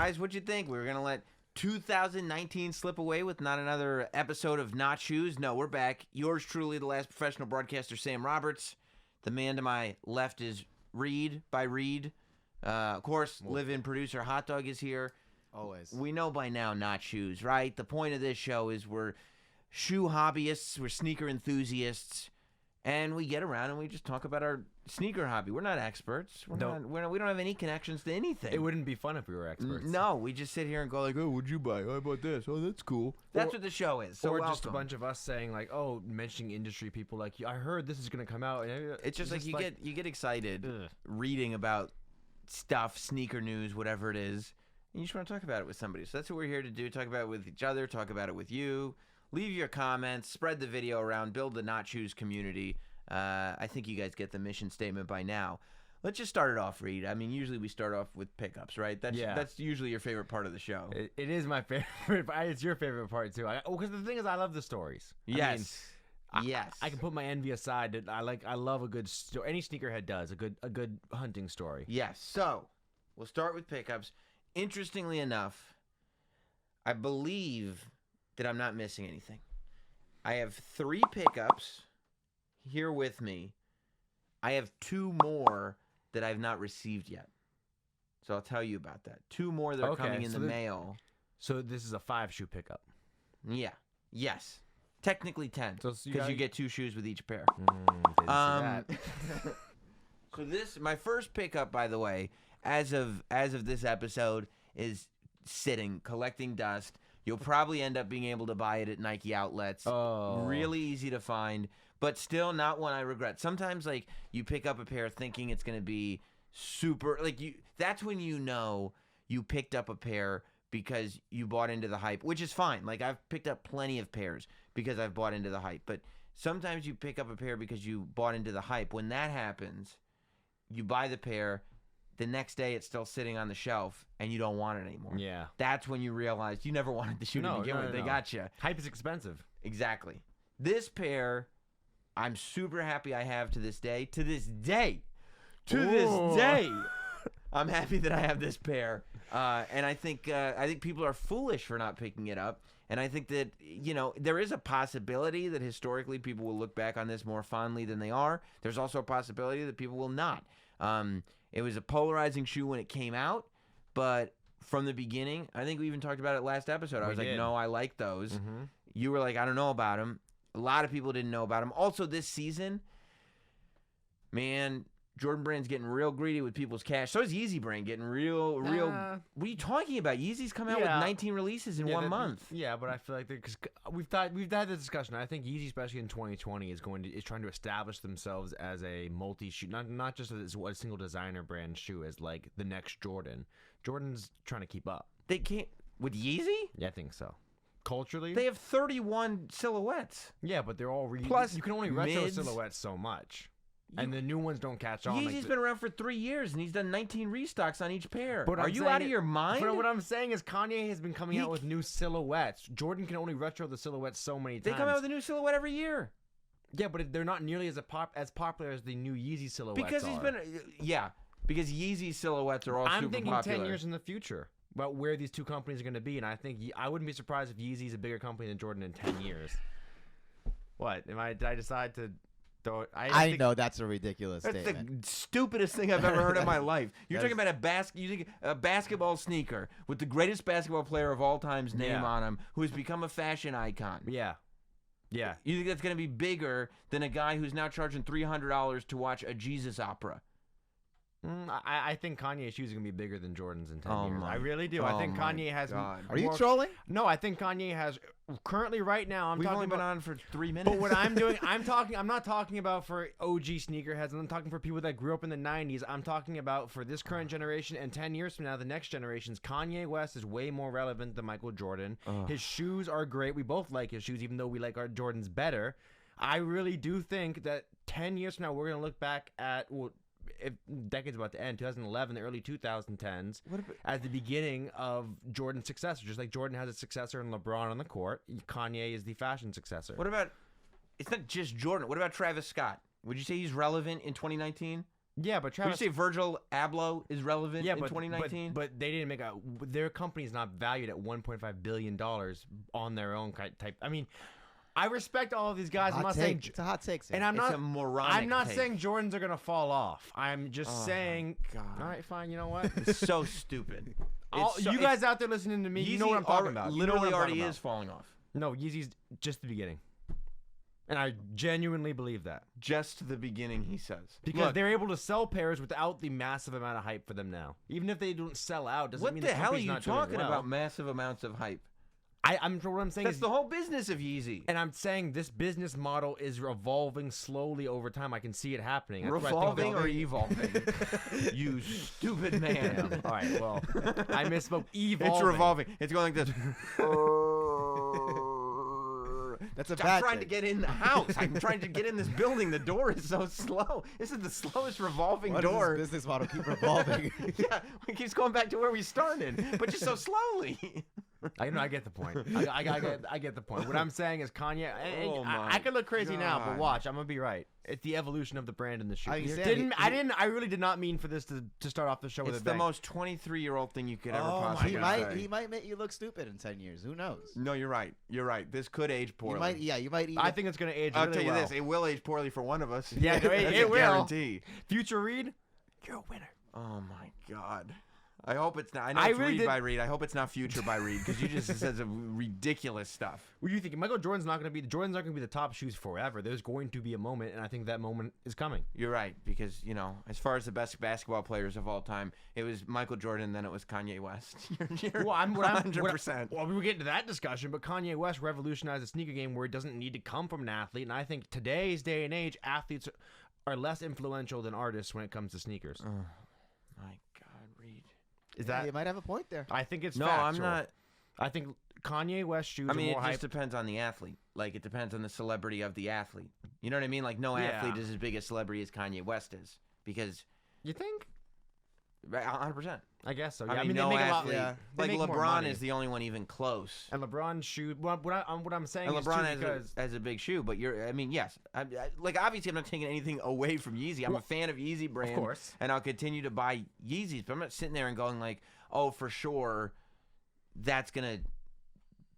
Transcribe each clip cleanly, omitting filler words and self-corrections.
Guys, what'd you think? We were going to let 2019 slip away with not another episode of NotShoes. No, we're back. Yours truly, the last professional broadcaster, Sam Roberts. The man to my left is Reed by Reed. Of course, live-in producer Hot Dog is here. Always. We know by now NotShoes, right? The point of this show is we're shoe hobbyists, we're sneaker enthusiasts, and we get around and we just talk about our sneaker hobby. We're not experts. We don't have any connections to anything. It wouldn't be fun if we were experts. No, we just sit here and go like, oh, what'd you buy? Oh, I bought this. Oh, that's cool. That's what the show is. So or welcome. Just a bunch of us saying like, oh, mentioning industry people like, I heard this is going to come out. It's just like you get excited reading about stuff, sneaker news, whatever it is, and you just want to talk about it with somebody. So that's what we're here to do. Talk about it with each other. Talk about it with you. Leave your comments. Spread the video around. Build the NotShoes community. I think you guys get the mission statement by now. Let's just start it off, Reed. I mean, usually we start off with pickups, right? That's usually your favorite part of the show. It is my favorite. It's your favorite part too. Because the thing is, I love the stories. Yes. Yes. I can put my envy aside. I love a good story. Any sneakerhead does a good hunting story. Yes. So we'll start with pickups. Interestingly enough, I believe that I'm not missing anything. I have 3 pickups here with me. I have 2 more that I've not received yet. So I'll tell you about that. 2 more that are coming in the mail. So this is a 5-shoe pickup. Yeah. Yes. Technically 10. Because you get 2 shoes with each pair. Didn't see that. So my first pickup, by the way, as of this episode, is sitting, collecting dust. You'll probably end up being able to buy it at Nike outlets. Oh. Really easy to find, but still not one I regret. Sometimes, like, you pick up a pair thinking it's going to be super, like, that's when you know you picked up a pair because you bought into the hype, which is fine. Like, I've picked up plenty of pairs because I've bought into the hype, but sometimes you pick up a pair because you bought into the hype. When that happens, you buy the pair, the next day it's still sitting on the shelf and you don't want it anymore. Yeah. That's when you realize you never wanted the shoe to begin with. They got you. Hype is expensive. Exactly. This pair, I'm super happy I have to this day. To this day, I'm happy that I have this pair. And I think people are foolish for not picking it up. And I think that, there is a possibility that historically people will look back on this more fondly than they are. There's also a possibility that people will not. It was a polarizing shoe when it came out, but from the beginning, I think we even talked about it last episode. I was like, no, I like those. Mm-hmm. You were like, I don't know about them. A lot of people didn't know about them. Also, this season, man, Jordan Brand's getting real greedy with people's cash. So is Yeezy Brand getting real. What are you talking about? Yeezy's come out with 19 releases in 1 month. Yeah, but I feel like because we've had this discussion. I think Yeezy, especially in 2020, is trying to establish themselves as a multi-shoe, not just as a single designer brand shoe, as like the next Jordan. Jordan's trying to keep up. They can't with Yeezy. Yeah, I think so. Culturally, they have 31 silhouettes. Yeah, but they're all plus you can only retro silhouettes so much. And the new ones don't catch on. Yeezy's been around for 3 years, and he's done 19 restocks on each pair. But are you out of your mind? But what I'm saying is Kanye has been coming out with new silhouettes. Jordan can only retro the silhouettes so many times. They come out with a new silhouette every year. Yeah, but they're not nearly as popular as the new Yeezy silhouettes because because Yeezy silhouettes are all super popular. I'm thinking 10 years in the future about where these two companies are going to be, and I think I wouldn't be surprised if Yeezy's a bigger company than Jordan in 10 years. What? Did I decide to... I know that's a ridiculous statement. That's the stupidest thing I've ever heard in my life. You're talking about a basketball sneaker with the greatest basketball player of all time's name on him, who has become a fashion icon. Yeah. Yeah. You think that's going to be bigger than a guy who's now charging $300 to watch a Jesus opera? I think Kanye's shoes are going to be bigger than Jordan's in 10 years. I really do. I think Kanye has... Are you trolling? No, I think Kanye has... Currently, right now, We've only been on for 3 minutes. But what I'm doing, I'm not talking about for OG sneakerheads. I'm talking for people that grew up in the 90s. I'm talking about for this current generation and 10 years from now, the next generations. Kanye West is way more relevant than Michael Jordan. His shoes are great. We both like his shoes, even though we like our Jordans better. I really do think that 10 years from now, we're going to look back at... if decade's about to end, 2011, the early 2010s, as the beginning of Jordan's successor. Just like Jordan has a successor in LeBron on the court, Kanye is the fashion successor. What about, it's not just Jordan, what about Travis Scott? Would you say he's relevant in 2019? Yeah, but Would Travis. you say Virgil Abloh is relevant in 2019? But they didn't make their company's not valued at $1.5 billion on their own type. I mean, I respect all of these guys. I'm not saying it's a hot take, sir. and I'm It's not a moronic I'm not take. saying Jordans are gonna fall off. I'm just saying. God. All right, fine. You know what? It's so stupid. You guys out there listening to me, you know what I'm talking about. You know what Literally I'm already talking is falling off. about. No, Yeezy's just the beginning, and I genuinely believe that Just the beginning, he says. because Look, they're able to sell pairs without the massive amount of hype for them now. Even if they don't sell out, doesn't what mean the hell are company's you not doing talking well. about? Massive amounts of hype. What I'm saying That's is the whole business of Yeezy. And I'm saying this business model is evolving slowly over time. I can see it happening. That's what I think Revolving or evolving? You stupid man. Damn. All right, well, I misspoke. Evolving. It's revolving. It's going like this. That's a I'm bad trying to thing. get in the house. I'm trying to get in this building. The door is so slow. This is the slowest revolving Why door. does this business model keep revolving? Yeah, it keeps going back to where we started, but just so slowly. I know. I get the point. I get the point. What I'm saying is Kanye. Oh my I could look crazy now, but God. watch. I'm gonna be right. It's the evolution of the brand and the shoe. I understand. I really did not mean for this to start off the show with It's a the bang. most 23-year-old thing you could ever Oh my possibly God. say. He might make you look stupid in 10 years. Who knows? No, you're right. You're right. This could age poorly. You might. I think it's gonna age. I'll really tell you well. this: it will age poorly for one of us. Yeah, That's it a will. guarantee. Future Reed, you're a winner. Oh my God. I hope it's not. I know I it's really Read did- by Reed. I hope it's not Future by Reed because you just said some ridiculous stuff. What do you think? Jordan's not going to be the top shoes forever. There's going to be a moment, and I think that moment is coming. You're right because as far as the best basketball players of all time, it was Michael Jordan, then it was Kanye West. You're Well, I'm 100%. Well, we were getting to that discussion, but Kanye West revolutionized the sneaker game where it doesn't need to come from an athlete, and I think today's day and age, athletes are less influential than artists when it comes to sneakers. My God, Reed. Is that? You might have a point there. I think it's No, factual. I'm not. I think Kanye West shoes I mean, are it more just hype. depends on the athlete. Like, it depends on the celebrity of the athlete. You know what I mean? Like, no Yeah. athlete is as big a celebrity as Kanye West is because You think? 100%. I guess so. I Yeah, mean, they no make a lot. athlete. yeah. They Like make more LeBron money. is the only one even close. And LeBron's shoe. What I'm saying And is LeBron too, has because has a big shoe, but yes. Like, obviously, I'm not taking anything away from Yeezy. I'm a fan of Yeezy brand. of course. And I'll continue to buy Yeezys, but I'm not sitting there and going like, oh, for sure, that's going to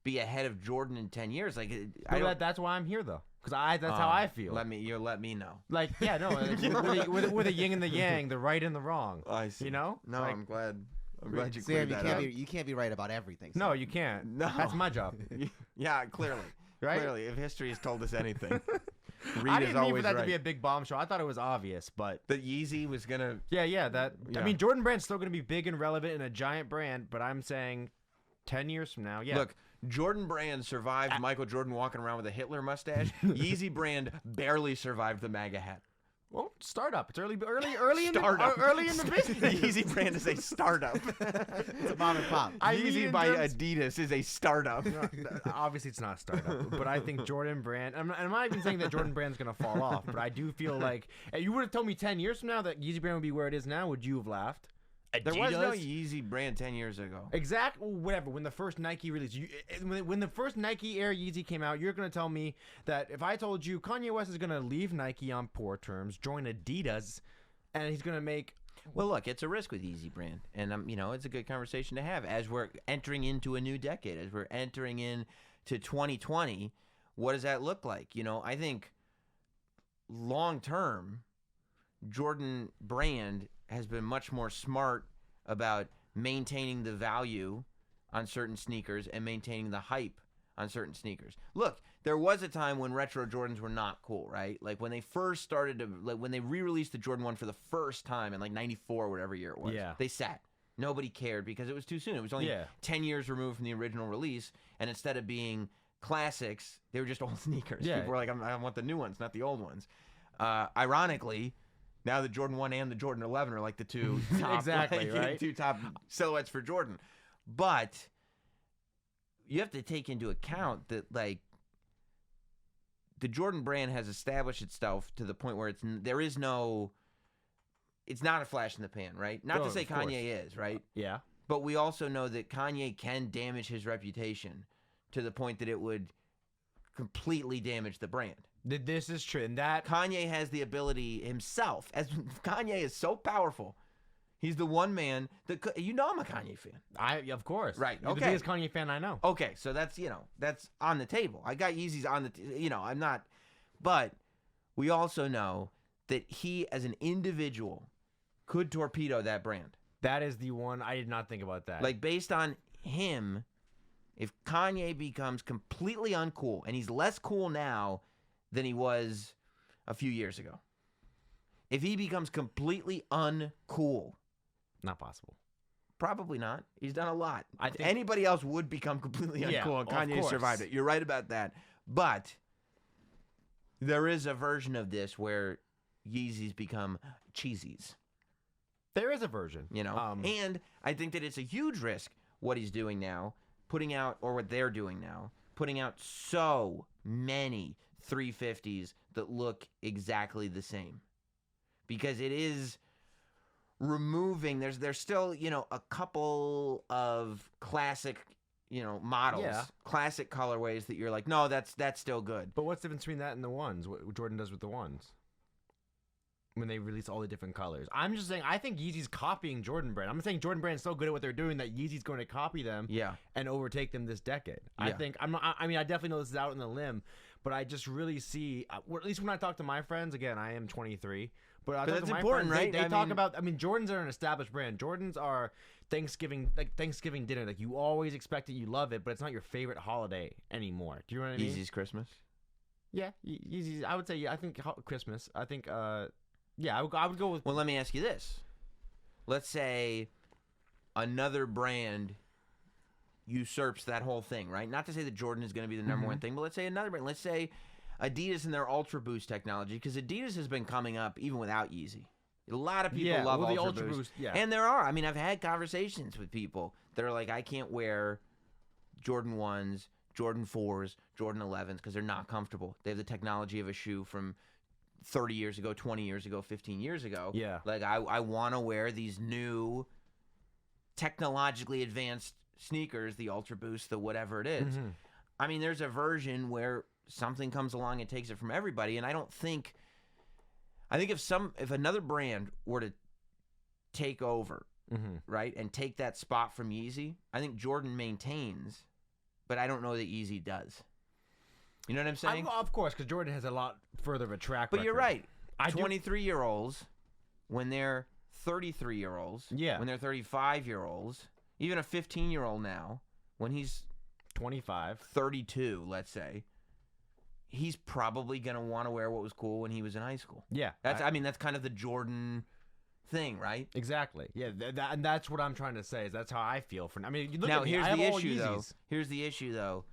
be ahead of Jordan in 10 years. Like, That's why I'm here though, because that's how I feel. Let me know. Like, yeah, no, with a yin and the yang, the right and the wrong. I see. You know? No, Like, I'm glad you Sam, cleared that up. you can't be right about everything. no, Sam. you can't. No. That's my job. Yeah, clearly. Right? Clearly, if history has told us anything, Reed I is didn't mean for always that right. to be a big bombshell. I thought it was obvious, but That Yeezy was going to... yeah. I Yeah. mean, Jordan Brand's still going to be big and relevant and a giant brand, but I'm saying 10 years from now, yeah. Look, Jordan Brand survived Michael Jordan walking around with a Hitler mustache. Yeezy Brand barely survived the MAGA hat. well, startup. It's early Startup. early in the business. Yeezy Brand is a startup. It's a mom and pop. I Yeezy mean, by in terms- Adidas is a startup. Obviously, it's not a startup, but I think Jordan Brand. I'm not even saying that Jordan Brand's gonna fall off, but I do feel like you would have told me 10 years from now that Yeezy Brand would be where it is now. Would you have laughed? There was no Adidas? Yeezy Brand 10 years ago. Exactly. Whatever. When the first Nike release, when the first Nike Air Yeezy came out, you're gonna tell me that if I told you Kanye West is gonna leave Nike on poor terms, join Adidas, and he's gonna make. Well, look, it's a risk with Yeezy Brand, and it's a good conversation to have as we're entering into a new decade, as we're entering into 2020. What does that look like? I think long term, Jordan Brand has been much more smart about maintaining the value on certain sneakers and maintaining the hype on certain sneakers. Look, there was a time when retro Jordans were not cool, right? Like when they first started to, like when they re-released the Jordan 1 for the first time in like 94 or whatever year it was. Yeah. They sat. Nobody cared because it was too soon. It was only 10 years removed from the original release, and instead of being classics, they were just old sneakers. Yeah. People were like, I want the new ones, not the old ones. Ironically, now the Jordan 1 and the Jordan 11 are like the two top, Exactly, right? two top silhouettes for Jordan. But you have to take into account that like the Jordan Brand has established itself to the point where it's not a flash in the pan, right? Not to Oh, say of course. Kanye is, right? Yeah. But we also know that Kanye can damage his reputation to the point that it would completely damage the brand. This is true, and that Kanye has the ability himself, as Kanye is so powerful. He's the one man that I'm a Kanye fan. of course, Right, You're the okay. biggest Kanye fan I know. Okay, so that's that's on the table. I got Yeezys on the I'm not, but we also know that he as an individual could torpedo that brand. That is the one I did not think about that. Like based on him, if Kanye becomes completely uncool, and he's less cool now than he was a few years ago. If he becomes completely uncool, not possible. probably not. He's done a lot. I think- Anybody else would become completely Yeah, uncool, and of Kanye course. survived it. You're right about that. But there is a version of this where Yeezys become cheesies. There is a version, And I think that it's a huge risk what he's doing now, what they're doing now, putting out so many 350s that look exactly the same. Because it is removing, there's still, a couple of classic, models, Yeah. classic colorways that you're like, no, that's still good. But what's the difference between that and the ones? What Jordan does with the ones? When they release all the different colors. I'm just saying, I think Yeezy's copying Jordan Brand. I'm saying Jordan Brand's so good at what they're doing that Yeezy's going to copy them Yeah. and overtake them this decade. I Yeah. think, I definitely know this is out in the limb, but I just really see, or at least when I talk to my friends, again, I am 23, but I talk that's to my important, friends, right? they I talk mean- about, Jordans are an established brand. Jordans are Thanksgiving dinner. Like, you always expect it, you love it, but it's not your favorite holiday anymore. Do you know what I mean? Yeezy's Christmas. Yeah, Yeezy's, I would say, I think Christmas. I think, yeah, I would go with. Well, let me ask you this. Let's say another brand usurps that whole thing, right? Not to say that Jordan is going to be the number one thing, but let's say another brand. Let's say Adidas and their Ultra Boost technology, because Adidas has been coming up even without Yeezy. A lot of people love the Ultra Boost. Boost. Yeah, And there are. I mean, I've had conversations with people that are like, I can't wear Jordan 1s, Jordan 4s, Jordan 11s because they're not comfortable. They have the technology of a shoe from 30 years ago, 20 years ago, 15 years ago. Yeah. Like, I want to wear these new technologically advanced sneakers, the Ultra Boost, the whatever it is. I mean, there's a version where something comes along and takes it from everybody, and I think if another brand were to take over, right, and take that spot from Yeezy, I think Jordan maintains, but I don't know that Yeezy does. You know what I'm saying? Of course, because Jordan has a lot further of a track But record. you're right. I do- 23-year-olds, when they're 33-year-olds, Yeah. when they're 35-year-olds, even a 15-year-old now, when he's 25. 32, let's say, he's probably going to want to wear what was cool when he was in high school. Yeah, That's kind of the Jordan thing, right? exactly. Yeah, and that's what I'm trying to say. Is that's how I feel for. I mean, you look Now, at me, here's I have the all issue, though. Yeezys. Here's the issue, though.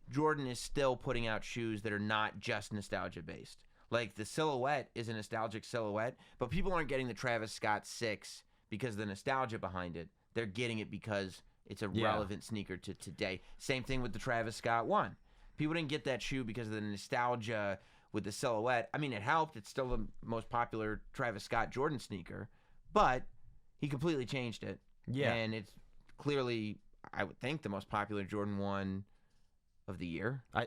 Jordan is still putting out shoes that are not just nostalgia-based. Like, the silhouette is a nostalgic silhouette, but people aren't getting the Travis Scott 6 because of the nostalgia behind it. They're getting it because it's a relevant sneaker to today. Same thing with the Travis Scott 1. People didn't get that shoe because of the nostalgia with the silhouette. I mean, it helped. It's still the most popular Travis Scott Jordan sneaker, but he completely changed it. Yeah. And it's clearly, I would think, the most popular Jordan 1 of the year. I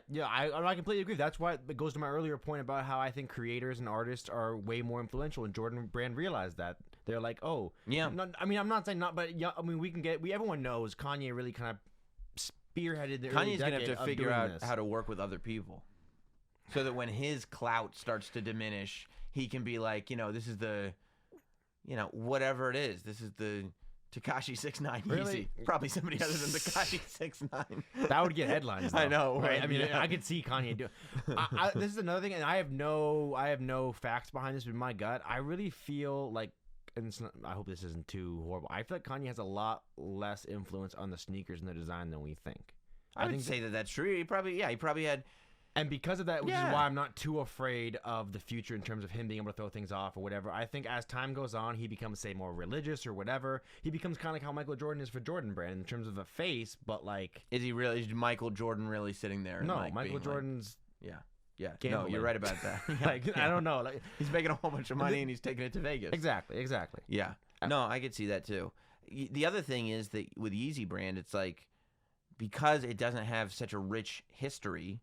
completely agree. That's why it goes to my earlier point about how I think creators and artists are way more influential, and Jordan Brand realized that. They're like, oh, Yeah. I'm not saying not, but yeah, I mean, everyone knows Kanye really kind of spearheaded the early Kanye's going to decade have to of figure doing out this. how to work with other people so that when his clout starts to diminish, he can be like, this is the, whatever it is. This is the Tekashi 6ix9ine Really? Yeezy. Probably somebody other than Tekashi 6ix9ine. That would get headlines. I though, know, right? I mean, yeah. I could see Kanye do. This is another thing, and I have no facts behind this, but in my gut, I really feel like, and it's not, I hope this isn't too horrible. I feel like Kanye has a lot less influence on the sneakers and the design than we think. I would say that that's true. He probably had. And because of that, which Yeah. is why I'm not too afraid of the future in terms of him being able to throw things off or whatever. I think as time goes on, he becomes, say, more religious or whatever. He becomes kind of like how Michael Jordan is for Jordan Brand in terms of a face, but like, Is Michael Jordan really sitting there? no, and like Michael being Jordan's Like, yeah. No, gambling. you're right about that. like, I don't know. Like, He's making a whole bunch of money and he's taking it to Vegas. exactly. Yeah. No, I could see that too. The other thing is that with Yeezy brand, it's like, because it doesn't have such a rich history,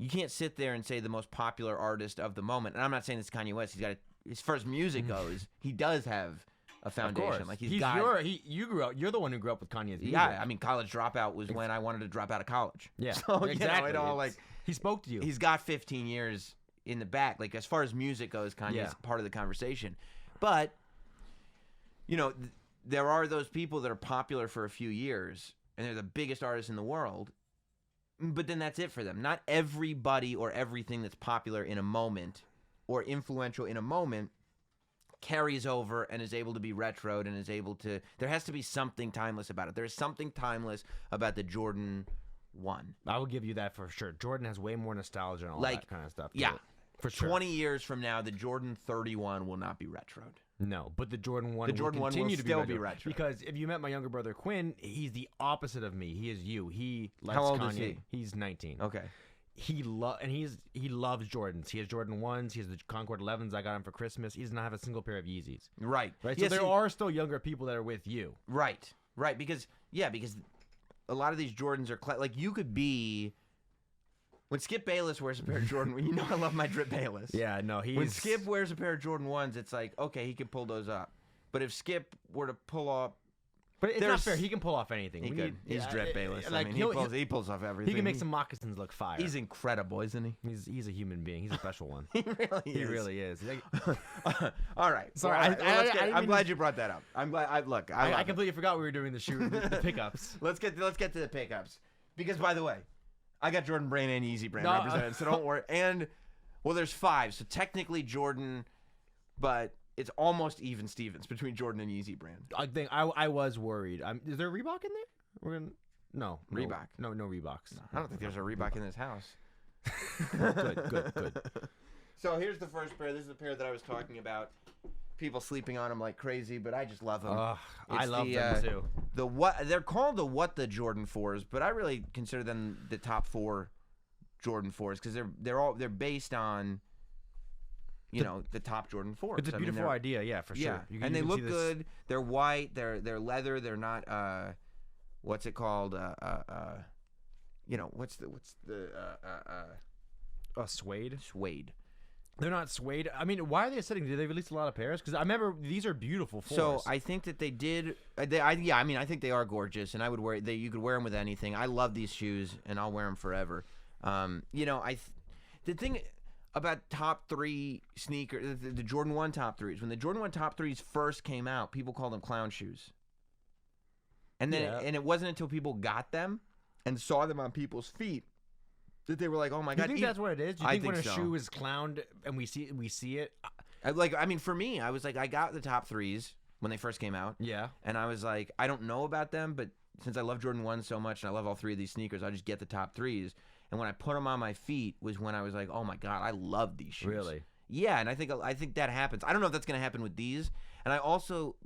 you can't sit there and say the most popular artist of the moment. And I'm not saying it's Kanye West. He's got as far as music goes, he does have a foundation. Like you grew up. You're the one who grew up with Kanye's music. Yeah, I mean, College Dropout was when I wanted to drop out of college. Yeah, so exactly. it all like he spoke to you. He's got 15 years in the back. Like as far as music goes, Kanye's part of the conversation. But there are those people that are popular for a few years, and they're the biggest artists in the world. But then that's it for them. Not everybody or everything that's popular in a moment or influential in a moment carries over and is able to be retroed and is able to. There has to be something timeless about it. There is something timeless about the Jordan 1. I will give you that for sure. Jordan has way more nostalgia and all Like, that kind of stuff. Yeah. For sure. 20 years from now, the Jordan 31 will not be retroed. No, but the Jordan 1 The Jordan will 1 continue will to still be be retro. retro. Because if you met my younger brother Quinn, he's the opposite of me. He is you. He likes How old Kanye. is he? He's 19. Okay. He loves Jordans. He has Jordan 1s. He has the Concord 11s. I got him for Christmas. He does not have a single pair of Yeezys. Right. Right. Yeah, So there are still younger people that are with you. Right. Because a lot of these Jordans are like you could be. When Skip Bayless wears a pair of Jordan, you know I love my Drip Bayless. Yeah. No. When Skip wears a pair of Jordan 1s, it's like okay, he can pull those up. But if Skip were to pull off, But it's not fair. He can pull off anything. he could. He's Drip Bayless. Like, I mean, he pulls off everything. He can make some moccasins look fire. He's incredible, isn't he? He's a human being. He's a special one. He really is. He really is. All right. Sorry, Well, all right. I I'm didn't glad you brought that up. I'm glad. I love completely forgot we were doing the pickups. Let's get to the pickups. Because by the way, I got Jordan brand and Yeezy brand represented, so don't worry. And there's 5, so technically Jordan, but it's almost even Stevens between Jordan and Yeezy brand. I think I was worried. Is there a Reebok in there? No Reebok. No Reeboks. I don't think there's a Reebok in this house. Good. So here's the first pair. This is the pair that I was talking about. People sleeping on them like crazy, but I just love them. I love them too. They're called the Jordan 4s, but I really consider them the top 4 Jordan 4s because they're based on the top Jordan 4s. It's a beautiful idea, yeah, for sure. Yeah, and they look good. They're white. They're leather. They're not what's it called? What's the suede? Suede. They're not suede. I mean, why are they setting? Did they release a lot of pairs? Because I remember these are beautiful 4s. So I think that they did. I think they are gorgeous, and I would wear. You could wear them with anything. I love these shoes, and I'll wear them forever. The thing about top 3 sneakers, the Jordan 1 top 3s. When the Jordan 1 top 3s first came out, people called them clown shoes. And then and it wasn't until people got them and saw them on people's feet that they were like, "Oh my god!" Do you think that's what it is? Do you think when a so. shoe is clowned and we see it? For me, I was like, I got the top 3s when they first came out. Yeah. And I was like, I don't know about them, but since I love Jordan 1 so much and I love all 3 of these sneakers, I'll just get the top 3s. And when I put them on my feet was when I was like, oh my god, I love these shoes. Really? Yeah, and I think that happens. I don't know if that's gonna happen with these. And I also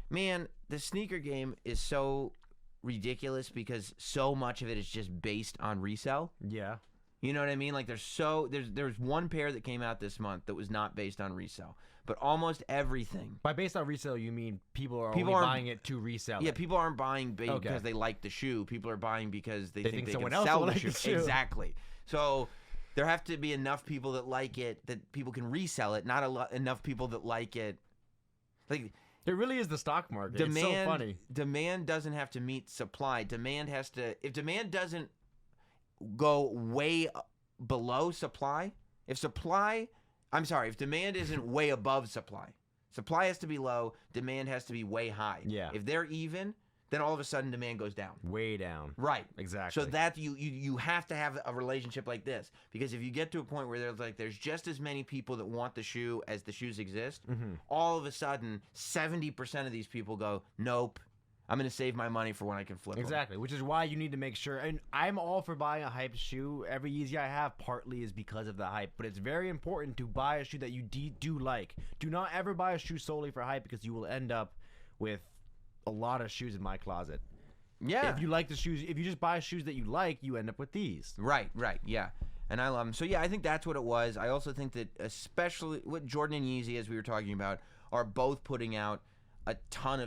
man, the sneaker game is so ridiculous because so much of it is just based on resale. Yeah. You know what I mean? Like there's one pair that came out this month that was not based on resale, but almost everything. By based on resale, you mean people are only buying it to resell. Yeah, people aren't buying because they like the shoe. People are buying because they think they someone can else sell will the like shoe. the shoe. Exactly. So there have to be enough people that like it that people can resell it. Not enough people that like it. Like it really is the stock market. It's so funny. Demand doesn't have to meet supply. Demand has to. If demand doesn't go way below supply, if demand isn't way above supply has to be low, demand has to be way high. Yeah. If they're even, then all of a sudden demand goes down. Way down. Right. Exactly. So that you have to have a relationship like this, because if you get to a point where there's just as many people that want the shoe as the shoes exist, all of a sudden 70% of these people go, nope, I'm going to save my money for when I can flip them. Exactly, which is why you need to make sure. And I'm all for buying a hype shoe. Every Yeezy I have partly is because of the hype, but it's very important to buy a shoe that you do like. Do not ever buy a shoe solely for hype, because you will end up with a lot of shoes in my closet. Yeah. If you like the shoes, if you just buy shoes that you like, you end up with these. Right, yeah. And I love them. So yeah, I think that's what it was. I also think that especially what Jordan and Yeezy, as we were talking about, are both putting out a ton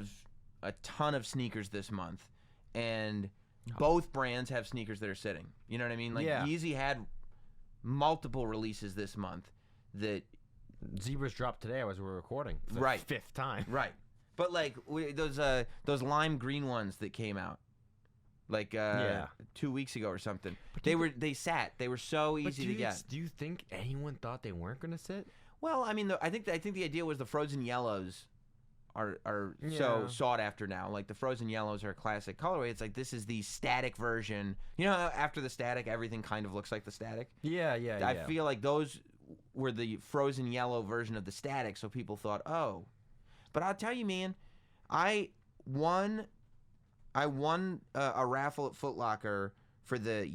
of sneakers this month, and both brands have sneakers that are sitting. You know what I mean? Like Yeah. Yeezy had multiple releases this month that Zebras dropped today as we were recording. For the Right. 5th time. right. But like those lime green ones that came out, like 2 weeks ago or something. They were so easy to get. Do you think anyone thought they weren't going to sit? Well, I mean, I think the idea was the frozen yellows are so Yeah. sought after now. Like the frozen yellows are a classic colorway. It's like this is the static version. You know, how after the static, everything kind of looks like the static. Yeah. I feel like those were the frozen yellow version of the static, so people thought, oh. But I'll tell you, man, I won a raffle at Foot Locker for the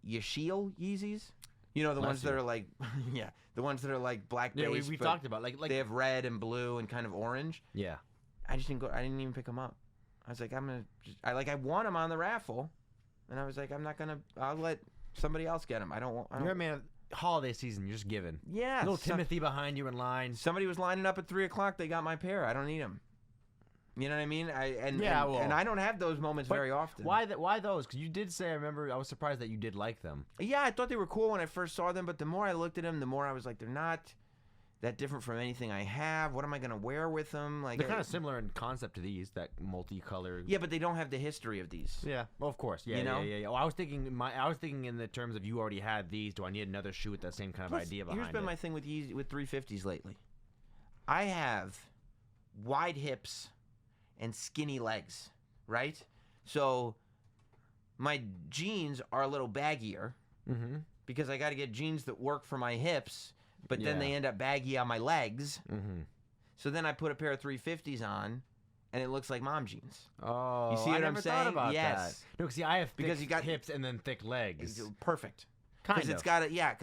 Yashiel Yeezys. You know, the ones that are like, the ones that are like black Yeah, base. we but talked about like they have red and blue and kind of orange. yeah. I just didn't go. I didn't even pick them up. I was like, I won them on the raffle, and I was like, I'll let somebody else get them. I don't want. You're a man. Holiday season, you're just giving. Yeah. Little Timothy behind you in line. Somebody was lining up at 3:00. They got my pair. I don't need them. You know what I mean? And I don't have those moments very often. Why those? Because you did say, I remember, I was surprised that you did like them. Yeah, I thought they were cool when I first saw them, but the more I looked at them, the more I was like, they're not that different from anything I have. What am I gonna wear with them? Like They're kind of similar in concept to these, that multicolored. Yeah, but they don't have the history of these. Yeah, well, of course. Yeah, You know? yeah. Well, I was thinking in the terms of you already had these. Do I need another shoe with that same kind of Plus, idea behind here's been it? my thing with Yeezy, with 350s lately. I have wide hips and skinny legs, right? So my jeans are a little baggier Mm-hmm. because I got to get jeans that work for my hips, but then Yeah. they end up baggy on my legs. Mm-hmm. So then I put a pair of 350s on, and it looks like mom jeans. Oh, You see I what I'm never thought saying? about Yes. that. No, see, I have Because thick you got- hips and then thick legs. Perfect. Kind Because of.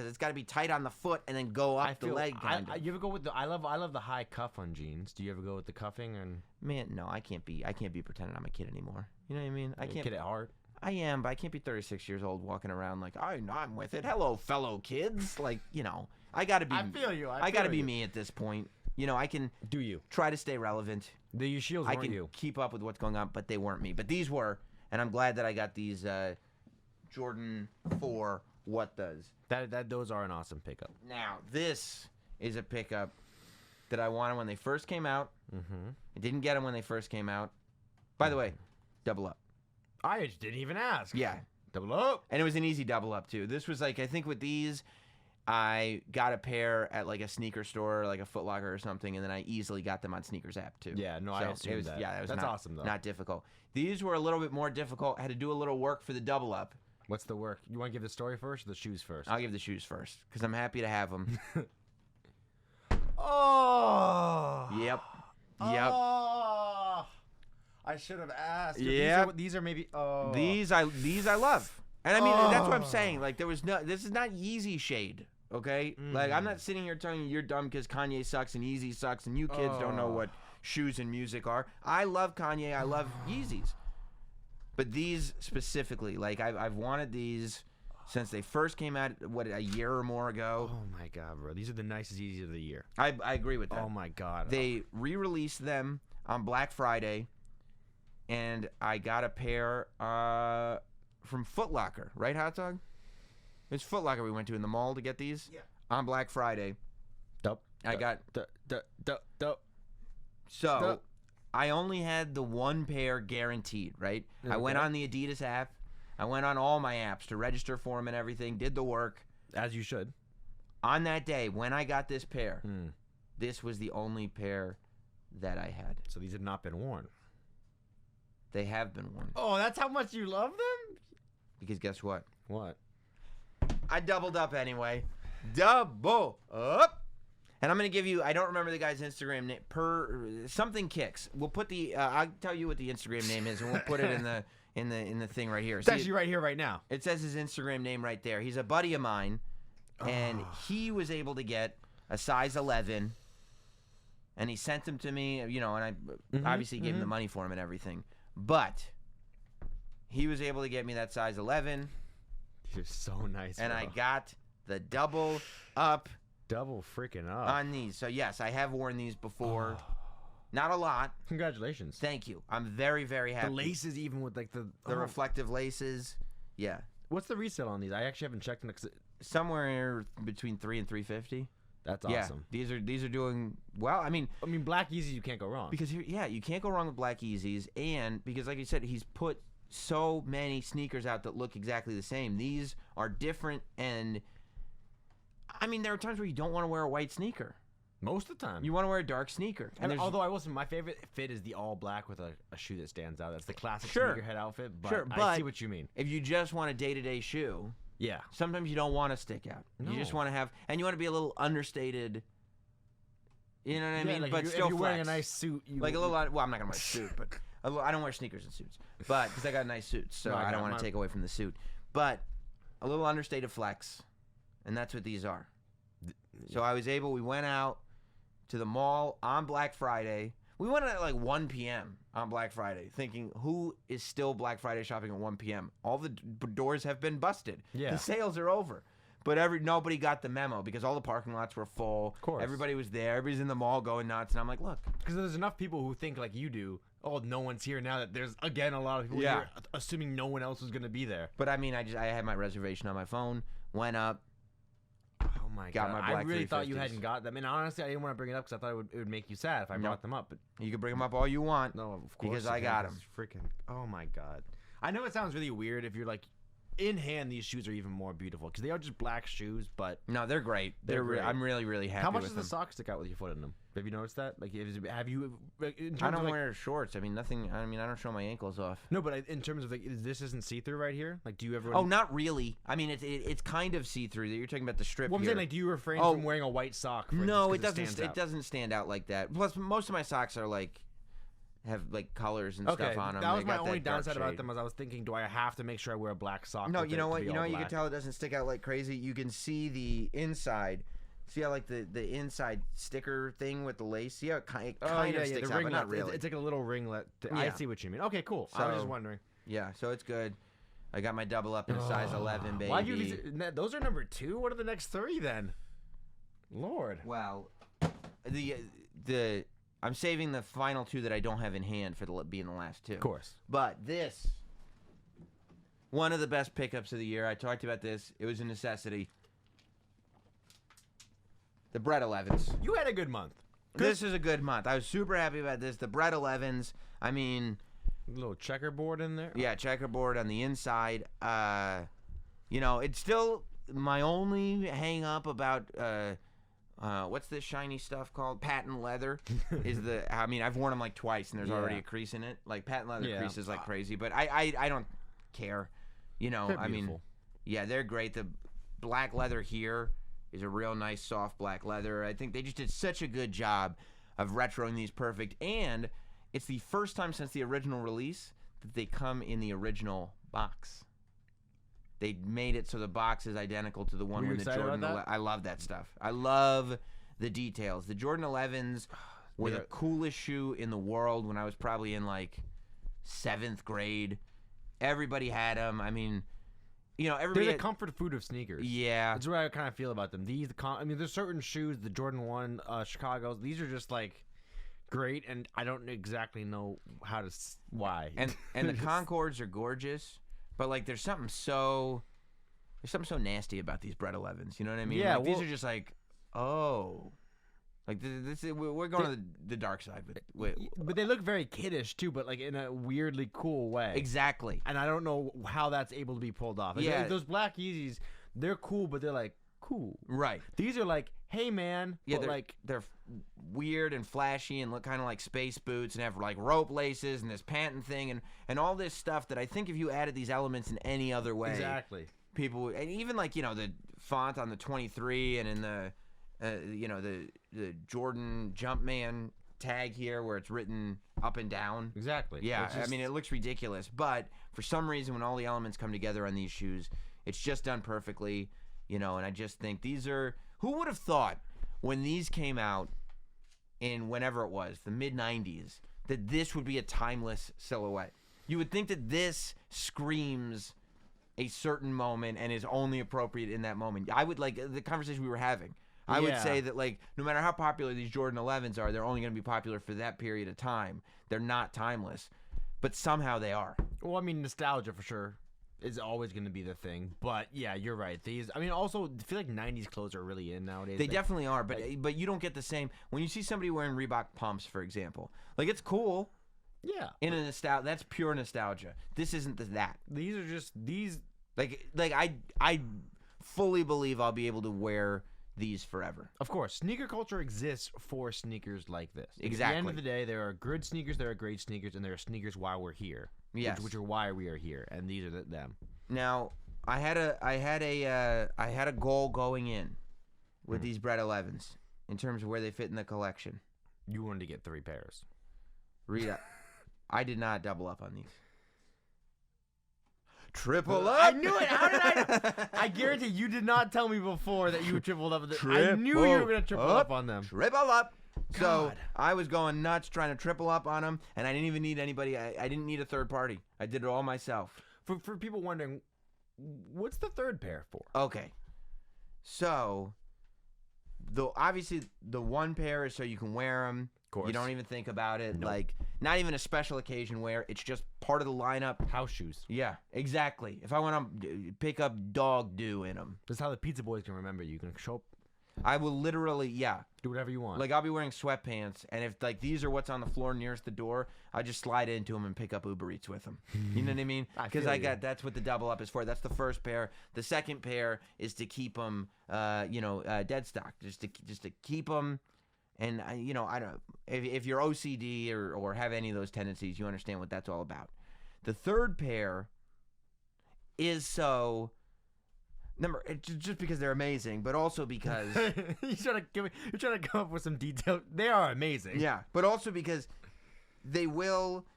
it's got to be tight on the foot and then go up the leg. Kind of. You ever go with the? I love the high cuff on jeans. Do you ever go with the cuffing and Man, no, I can't be pretending I'm a kid anymore. You know what I mean? I can't. get it hard? I am, but I can't be 36 years old walking around like I'm with it. Hello, fellow kids. Like, you know, I gotta be. I feel you. I gotta be me at this point. You know, I can Do you? try to stay relevant. The shields I weren't can you. keep up with what's going on, but they weren't me. But these were, and I'm glad that I got these Jordan 4 What Does. Those are an awesome pickup. Now, this is a pickup that I wanted when they first came out. Mm-hmm. I didn't get them when they first came out. By the way, double up. I just didn't even ask. Yeah. Double up. And it was an easy double up, too. This was like, I think with these, I got a pair at like a sneaker store, like a Foot Locker or something, and then I easily got them on Sneakers app, too. Yeah, no, I assumed that. Yeah, that was That's not, awesome, though. Not difficult. These were a little bit more difficult. I had to do a little work for the double up. What's the work? You want to give the story first or the shoes first? I'll give the shoes first because I'm happy to have them. Oh. Yep. Oh. I should have asked. Yep. These are maybe. Oh. These I love, and I mean that's what I'm saying. Like there was no, this is not Yeezy shade, okay? Like I'm not sitting here telling you you're dumb because Kanye sucks and Yeezy sucks and you kids don't know what shoes and music are. I love Kanye, I love Yeezys, but these specifically, like I've wanted these since they first came out, what, a year or more ago. Oh my god, bro! These are the nicest Yeezys of the year. I agree with that. Oh my god. They re-released them on Black Friday, and I got a pair from Foot Locker, right, Hot Dog? It's Foot Locker we went to in the mall to get these. Yeah. On Black Friday. Dope. I got Dope. so Dope. I only had the one pair guaranteed, right? I went Okay. on the Adidas app. I went on all my apps to register for them and everything, did the work. As you should. On that day, when I got this pair, this was the only pair that I had. So these have not been worn. They have been worn. Oh, that's how much you love them? Because guess what? What? I doubled up anyway. Double up. And I'm going to give you, I don't remember the guy's Instagram name, something kicks. We'll put the, I'll tell you what the Instagram name is, and we'll put it in the thing right here. It's See, actually right here, right now. it says his Instagram name right there. He's a buddy of mine, and he was able to get a size 11, and he sent them to me, you know, and I obviously gave him the money for him and everything. But he was able to get me that size 11, You're so nice, and bro. I got the double up double freaking up. on these. So yes, I have worn these before. Not a lot. Congratulations. Thank you. I'm very, very happy. The laces, even with like the the reflective laces. Yeah. What's the resale on these? I actually haven't checked them. somewhere between 3 and 350. That's Yeah, awesome. these are doing well. I mean, Black Yeezy, you can't go wrong. because you can't go wrong with Black Yeezys, and because like you said, he's put so many sneakers out that look exactly the same. These are different, and I mean, there are times where you don't want to wear a white sneaker. Most of the time. You want to wear a dark sneaker. And there's- although I will say my favorite fit is the all black with a shoe that stands out. That's the classic Sure. sneakerhead outfit. But Sure, I but- see what you mean. if you just want a day-to-day shoe, Yeah. sometimes you don't want to stick out. You just No. want to have, and you want to be a little understated. You know what I mean? like But if still you're wearing a flex. nice suit, you Like a little. Well, I'm not gonna wear a suit, but I don't wear sneakers and suits. But because I got nice suits, so No, I I don't got want my- to take away from the suit. But a little understated flex, and that's what these are. So I was able. We went out to the mall on Black Friday. We went at like 1 p.m. on Black Friday, thinking who is still Black Friday shopping at 1 p.m. All the doors have been busted. Yeah. The sales are over. But nobody got the memo because all the parking lots were full. Of course. Everybody was there. Everybody's in the mall going nuts. And I'm like, look. Because there's enough people who think like you do. Oh, no one's here now. That there's again a lot of people Yeah. here, assuming no one else was gonna be there. But I mean, I had my reservation on my phone, went up. Oh my Got god! my I Black really thought you 350s. hadn't got them. And honestly, I didn't want to bring it up because I thought it would make you sad if I Nope. brought them up. But You can bring them up all you want. no, of course Because you I can, got 'cause 'em. Freaking! Oh my god! I know it sounds really weird if you're like, in hand, these shoes are even more beautiful because they are just black shoes. But No, they're great. They're great. I'm really, really happy how much with does the them. sock stick out with your foot in them? Have you noticed that? Like, have you? In terms I don't of, like, wear shorts. I mean, nothing. I mean, I don't show my ankles off. No, but in terms of like, this isn't see through right here. Like, do you ever? Oh, not really. I mean, it's kind of see through. You're talking about the strip Well, I'm here. saying, like, do you refrain Oh. from wearing a white sock? For No, instance, it 'cause doesn't. stands It out? doesn't stand out like that. Plus, most of my socks are like have like colors and Okay, stuff on them. that was They my got only that dark downside about shade. them. Was I was thinking, do I have to make sure I wear a black sock? No, with you it know to what? be You know all what? You can black? tell it doesn't stick out like crazy. You can see the inside. See how like the inside sticker thing with the lace? See how it kind Oh, of yeah, sticks the out, but ringlet. not really. It's like a little ringlet. I Yeah. see what you mean. Okay, cool. I was just So- wondering. Yeah, so it's good. I got my double up in a size 11, baby. Why do you? Those are number 2. What are the next 3 then? Lord. Well, the I'm saving the final 2 that I don't have in hand for being the last 2. Of course. But this, one of the best pickups of the year. I talked about this. It was a necessity. The Bread 11s. You had a good month. This is a good month. I was super happy about this. The Bread 11s. I mean, A little checkerboard in there. yeah, checkerboard on the inside. It's still my only hang up about what's this shiny stuff called? Patent leather is I mean, I've worn them like twice and there's already Yeah. a crease in it. Like patent leather Yeah. creases like crazy, but I don't care. They're I mean, beautiful. yeah, they're great. The black leather here is a real nice soft black leather. I think they just did such a good job of retroing these perfect, and it's the first time since the original release that they come in the original box. They made it so the box is identical to the one Were you when the excited Jordan. about that? I love that stuff. I love the details. The Jordan 11s were They the are- coolest shoe in the world when I was probably in like 7th grade. Everybody had them. I mean, everybody. They're the had- comfort food of sneakers. yeah. That's what I kind of feel about them. I mean, there's certain shoes, the Jordan 1, Chicago's. These are just like great, and I don't exactly know how to why. And the Concords are gorgeous, but like there's something so nasty about these Bread 11s. You know what I mean? Yeah, Like, these well- are just like, oh, like we're going to the dark side, But they look very kiddish too, but like in a weirdly cool way. exactly. And I don't know how that's able to be pulled off. Like, Yeah. those black Yeezys, they're cool, but they're like cool. Right. These are like, hey man, Yeah, but they're like they're weird and flashy and look kind of like space boots and have like rope laces and this patent thing and all this stuff that I think if you added these elements in any other way, exactly. people would, and even like the font on the 23 and in the the Jordan Jumpman tag here where it's written up and down. Exactly. Yeah, It's just- I mean it looks ridiculous, but for some reason when all the elements come together on these shoes, it's just done perfectly, and I just think these are, who would have thought when these came out in whenever it was, the mid 90s, that this would be a timeless silhouette. You would think that this screams a certain moment and is only appropriate in that moment. I would, like the conversation we were having, I would Yeah. say that like no matter how popular these Jordan 11s are, they're only going to be popular for that period of time. They're not timeless, but somehow they are. Well, I mean, nostalgia for sure. is always going to be the thing. But yeah, you're right. These, I mean, also I feel like '90s clothes are really in nowadays. They definitely are, but you don't get the same when you see somebody wearing Reebok pumps, for example. Like it's cool. Yeah. In a nostalgia, that's pure nostalgia. This isn't that. These are just these. Like I fully believe I'll be able to wear these forever. Of course, sneaker culture exists for sneakers like this. Exactly. At the end of the day, there are good sneakers, there are great sneakers, and there are sneakers while we're here. Yes. Which are why we are here, and these are them. Now, I had a goal going in with these Bread 11s in terms of where they fit in the collection. You wanted to get 3 pairs. Rita, I did not double up on these. Triple up. I knew it. How did I? I guarantee you did not tell me before that you tripled up. I knew you were going to triple up on them. Triple up. So God. I was going nuts trying to triple up on them, and I didn't even need anybody. I didn't need a third party. I did it all myself. For people wondering, what's the third pair for? Okay. So, obviously the one pair is so you can wear them. Of course. You don't even think about it. Nope. Like, not even a special occasion wear. It's just part of the lineup. House shoes. Yeah, exactly. If I want to pick up dog do in them, That's how the pizza boys can remember you. You can show up, I will literally, do whatever you want. Like, I'll be wearing sweatpants, and if, like, these are what's on the floor nearest the door, I just slide into them and pick up Uber Eats with them. You know what I mean? Because that's what the double up is for. That's the first pair. The second pair is to keep them, dead stock, just to keep them. And, I don't. If you're OCD or have any of those tendencies, you understand what that's all about. The third pair is so. Just because they're amazing, but also because you're trying to come up with some detail. They are amazing. yeah, but also because they will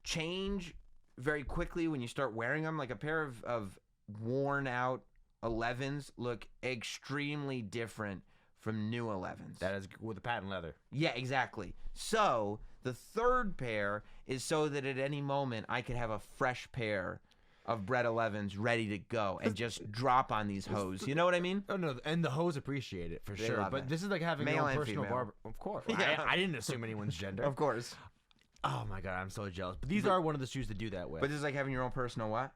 change very quickly when you start wearing them. Like a pair of worn out 11s look extremely different from new 11s. That is with the patent leather. Yeah, exactly. So the third pair is so that at any moment I could have a fresh pair of Bread 11s ready to go and just drop on these hoes. You know what I mean? Oh no, and the hoes appreciate it for They sure. love But it. this is like having Male your own and personal female. barber. Of course. Yeah. I didn't assume anyone's gender. Of course. Oh my god, I'm so jealous. But these are one of the shoes to do that with. But this is like having your own personal what?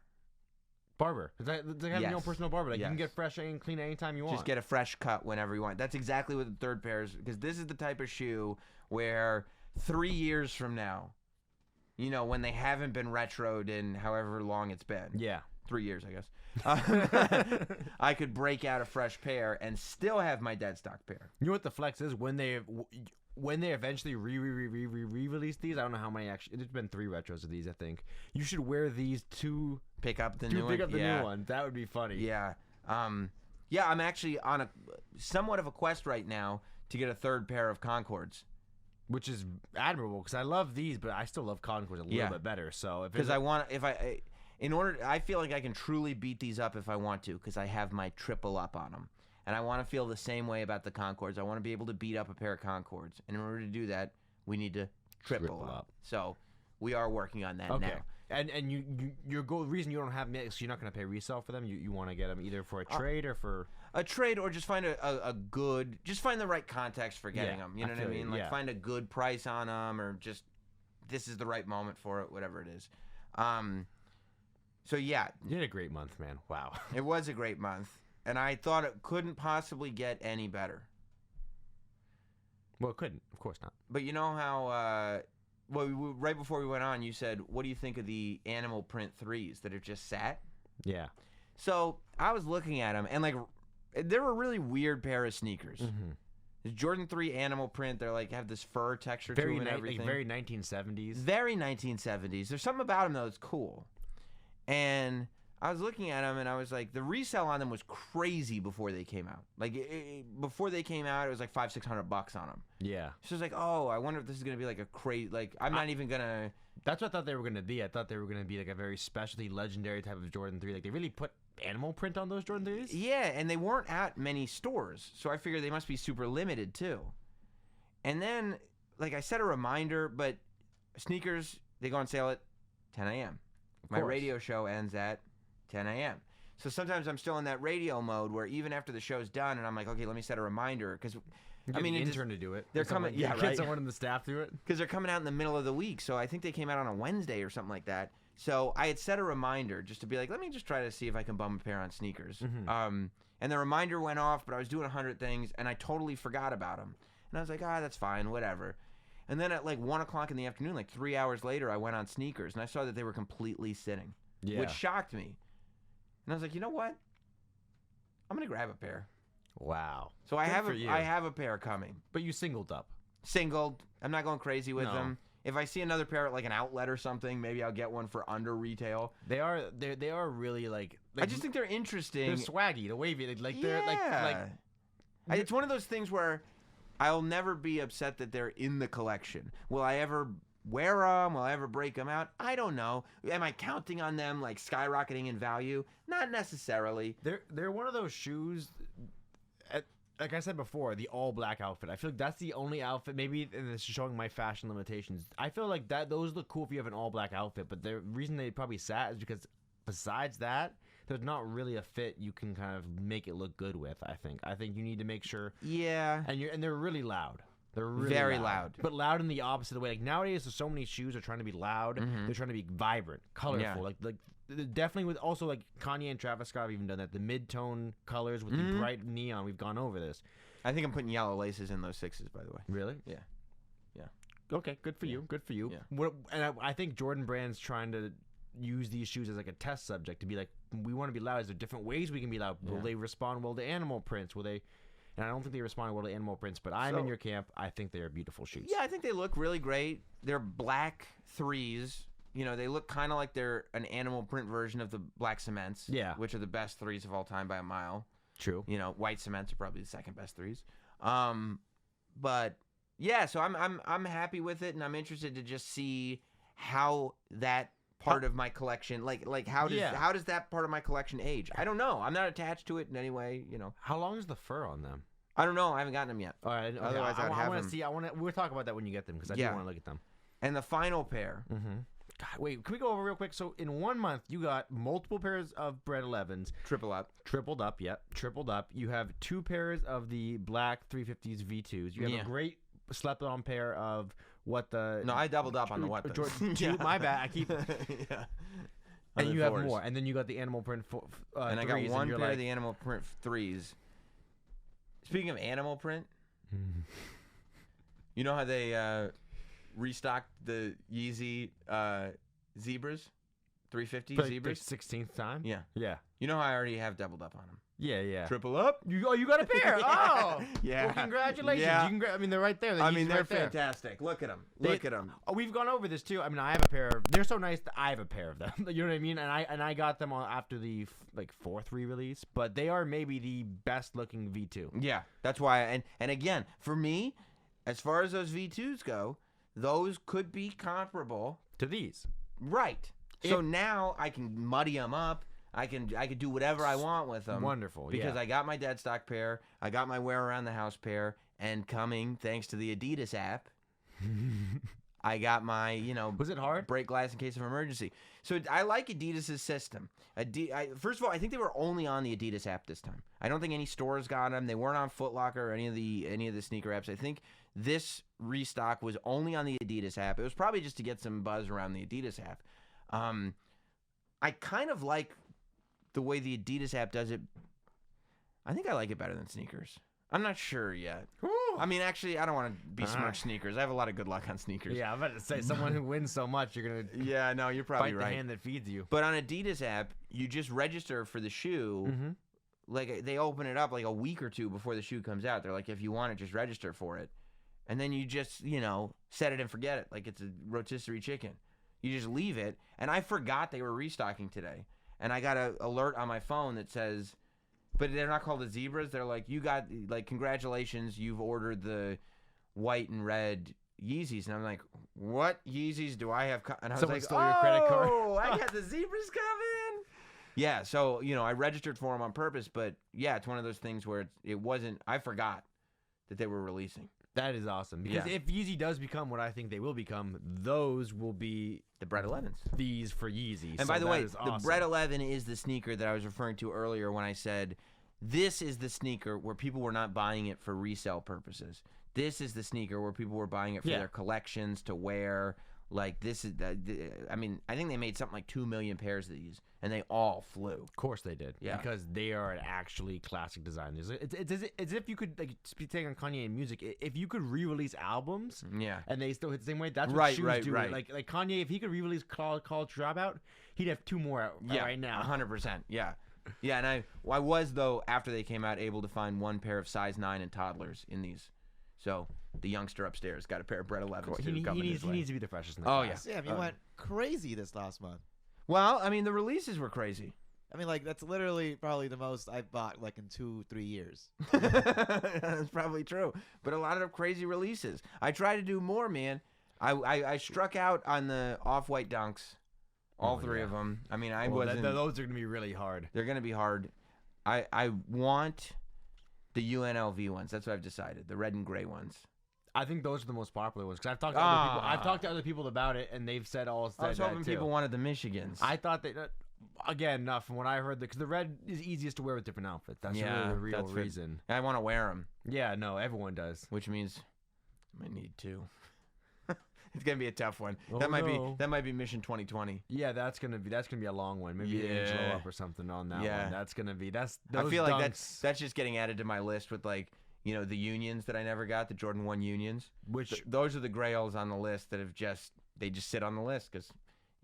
Barber. It's like having your own Yes. personal barber. Like you can Yes. get fresh and clean anytime you want. Just get a fresh cut whenever you want. That's exactly what the third pair is, because this is the type of shoe where 3 years from now, when they haven't been retroed in however long it's been. Yeah. 3 years, I guess. I could break out a fresh pair and still have my dead stock pair. You know what the flex is when they eventually re-release these. I don't know how many actually. There's been 3 retros of these. I think you should wear these to Pick up the to new pick one. up the Yeah. new one. That would be funny. Yeah. I'm actually on a somewhat of a quest right now to get a third pair of Concords. Which is admirable because I love these, but I still love Concords a little bit better. So because I feel like I can truly beat these up if I want to, because I have my triple up on them. And I want to feel the same way about the Concords. I want to be able to beat up a pair of Concords. And in order to do that, we need to triple up. So we are working on that now. And your reason you don't have them is you're not going to pay resale for them. You want to get them either for a trade or for a trade, or just find find the right context for getting them. You know what I mean? Like find a good price on them, or just this is the right moment for it, whatever it is. So yeah, you had a great month, man. Wow, it was a great month, and I thought it couldn't possibly get any better. Well, it couldn't, of course not. But you know how. Right before we went on, you said, what do you think of the animal print 3s that are just sat? Yeah. So I was looking at them, and like, they're a really weird pair of sneakers. Mm-hmm. The Jordan 3 animal print, they're like, have this fur texture to them and everything. Like very 1970s. Very 1970s. There's something about them, though, that's cool. And I was looking at them, and I was like, the resale on them was crazy before they came out. Like, before they came out, it was like $500-600 on them. Yeah. So I was like, oh, I wonder if this is going to be like a crazy, like, I'm not even going to. That's what I thought they were going to be. I thought they were going to be like a very specialty, legendary type of Jordan 3. Like, they really put animal print on those Jordan 3s? Yeah, and they weren't at many stores. So I figured they must be super limited, too. And then, like, I set a reminder, but sneakers, they go on sale at 10 a.m. My radio show ends at 10 a.m. So sometimes I'm still in that radio mode where even after the show's done, and I'm like, okay, let me set a reminder, because I mean, an intern to do it. They're coming, get someone in the staff to do it. Because they're coming out in the middle of the week. So I think they came out on a Wednesday or something like that. So I had set a reminder just to be like, let me just try to see if I can bum a pair on sneakers. Mm-hmm. And the reminder went off, but I was doing 100 things, and I totally forgot about them. And I was like, that's fine, whatever. And then at like 1 o'clock in the afternoon, like 3 hours later, I went on sneakers, and I saw that they were completely sitting, which shocked me. And I was like, you know what? I'm going to grab a pair. Wow. So I have a pair coming. But you singled up. Singled. I'm not going crazy with them. If I see another pair at like an outlet or something, maybe I'll get one for under retail. They are really like I just think they're interesting. They're swaggy, the wavy, they're like it's one of those things where I'll never be upset that they're in the collection. Will I ever wear them? Will I ever break them out? I don't know. Am I counting on them like skyrocketing in value? Not necessarily. They're one of those shoes. Like I said before, the all black outfit. I feel like that's the only outfit. Maybe this is showing my fashion limitations. I feel like those look cool if you have an all black outfit. But the reason they probably sat is because besides that, there's not really a fit you can kind of make it look good with. I think you need to make sure. Yeah. And they're really loud. They're really very loud. But loud in the opposite way. Like nowadays, there's so many shoes are trying to be loud. Mm-hmm. They're trying to be vibrant, colorful. Yeah. Like definitely with also like Kanye and Travis Scott have even done that. The mid-tone colors with the bright neon. We've gone over this. I think I'm putting yellow laces in those 6s, by the way. Really? Yeah. Okay, good for you. Good for you. Yeah. And I think Jordan Brand's trying to use these shoes as like a test subject to be like, we want to be loud. Is there different ways we can be loud? Will they respond well to animal prints? Will they? And I don't think they respond well to animal prints, but I'm in your camp. I think they are beautiful shoes. Yeah, I think they look really great. They're black 3s. You know, they look kind of like they're an animal print version of the black cements. Yeah. Which are the best 3s of all time by a mile. True. You know, white cements are probably the second best 3s. But yeah, so I'm happy with it, and I'm interested to just see how that part of my collection, like how does that part of my collection age? I don't know. I'm not attached to it in any way. You know. How long is the fur on them? I don't know. I haven't gotten them yet. All right. Okay. Otherwise, I'd have them. I want to. We'll talk about that when you get them because I do want to look at them. And the final pair. Mm-hmm. God, wait, can we go over real quick? So in 1 month, you got multiple pairs of Bread 11s. Tripled up. Yep. Tripled up. You have 2 pairs of the black 350s V2s. You have a great slept-on pair of what the... No, I doubled up on the what. Jordan 2. My bad. I keep... Yeah. And you have more. And then you got the animal print and I got one pair of the animal print 3s. Speaking of animal print, you know how they... restocked the Yeezy zebras, 350 zebras. 16th time. Yeah. You know how I already have doubled up on them. Yeah. Triple up. You got a pair. Oh, yeah. Well, congratulations. Yeah. I mean, they're right there. They're fantastic. Look at them. Look at them. Oh, we've gone over this too. I mean, I have a pair. They're so nice that I have a pair of them. You know what I mean? And I got them after the 4th re-release, but they are maybe the best looking V2. Yeah, that's why. And again, for me, as far as those V2s go. Those could be comparable to these. Right. So now I can muddy them up. I can do whatever I want with them. Wonderful. Because I got my dead stock pair. I got my wear around the house pair. And coming, thanks to the Adidas app, I got my, Was it hard? Break glass in case of emergency. So I like Adidas' system. First of all, I think they were only on the Adidas app this time. I don't think any stores got them. They weren't on Foot Locker or any of the sneaker apps. I think this restock was only on the Adidas app. It was probably just to get some buzz around the Adidas app. I kind of like the way the Adidas app does it. I think I like it better than sneakers. I'm not sure yet. Ooh. I mean, actually, I don't want to besmirch sneakers. I have a lot of good luck on sneakers. Yeah, I'm about to say, someone who wins so much, you're going to yeah, no, you're probably bite right. the hand that feeds you. But on Adidas app, you just register for the shoe. Mm-hmm. Like, they open it up like a week or two before the shoe comes out. They're like, if you want it, just register for it. And then you just, set it and forget it like it's a rotisserie chicken. You just leave it. And I forgot they were restocking today. And I got an alert on my phone that says, but they're not called the zebras. They're like, congratulations, you've ordered the white and red Yeezys. And I'm like, what Yeezys do I have? And I was Someone like, stole your credit card. Oh, I got the zebras coming. Yeah, so, I registered for them on purpose. But, yeah, it's one of those things where it wasn't, I forgot that they were releasing. That is awesome. Because if Yeezy does become what I think they will become, those will be the Bread 11s. These for Yeezy. And by the way, the Bread 11 is the sneaker that I was referring to earlier when I said this is the sneaker where people were not buying it for resale purposes. This is the sneaker where people were buying it for their collections to wear. Like this is, I mean, I think they made something like 2 million pairs of these, and they all flew. Of course they did. Yeah. Because they are an actually classic design. It's as if you could, like, take on Kanye and music. If you could re-release albums, Yeah. and they still hit the same way, that's what Right, shoes right, do. right. Like Kanye, if he could re-release College Dropout, he'd have 2 more out right now. 100%. Yeah. Yeah, and I was, though, after they came out, able to find one pair of size 9 and toddlers in these. So the youngster upstairs got a pair of Bread 11s too. He needs to be the freshest in the Oh, class. Yeah, you went crazy this last month. Well, I mean, the releases were crazy. I mean, like, that's literally probably the most I've bought, like, in 2-3 years. That's probably true. But a lot of crazy releases. I try to do more, man. I struck out on the off-white dunks, all three of them. I mean, I wasn't. Those are gonna be really hard. They're gonna be hard. I want the UNLV ones. That's what I've decided. The red and gray ones. I think those are the most popular ones because I've talked to other people. I've talked to other people about it, and they've said all. I was hoping people wanted the Michigans. I thought that. Again, enough from what I heard, because the red is easiest to wear with different outfits. That's really the real reason. I want to wear them. Yeah, no, everyone does. Which means I might need 2. It's gonna be a tough one. Oh, that might be Mission 2020. Yeah, that's gonna be a long one. Maybe an Angelo up or something on that one. That's gonna be I feel like that's just getting added to my list with, like, you know, the unions that I never got, the Jordan 1 unions. Which those are the grails on the list that they just sit on the list because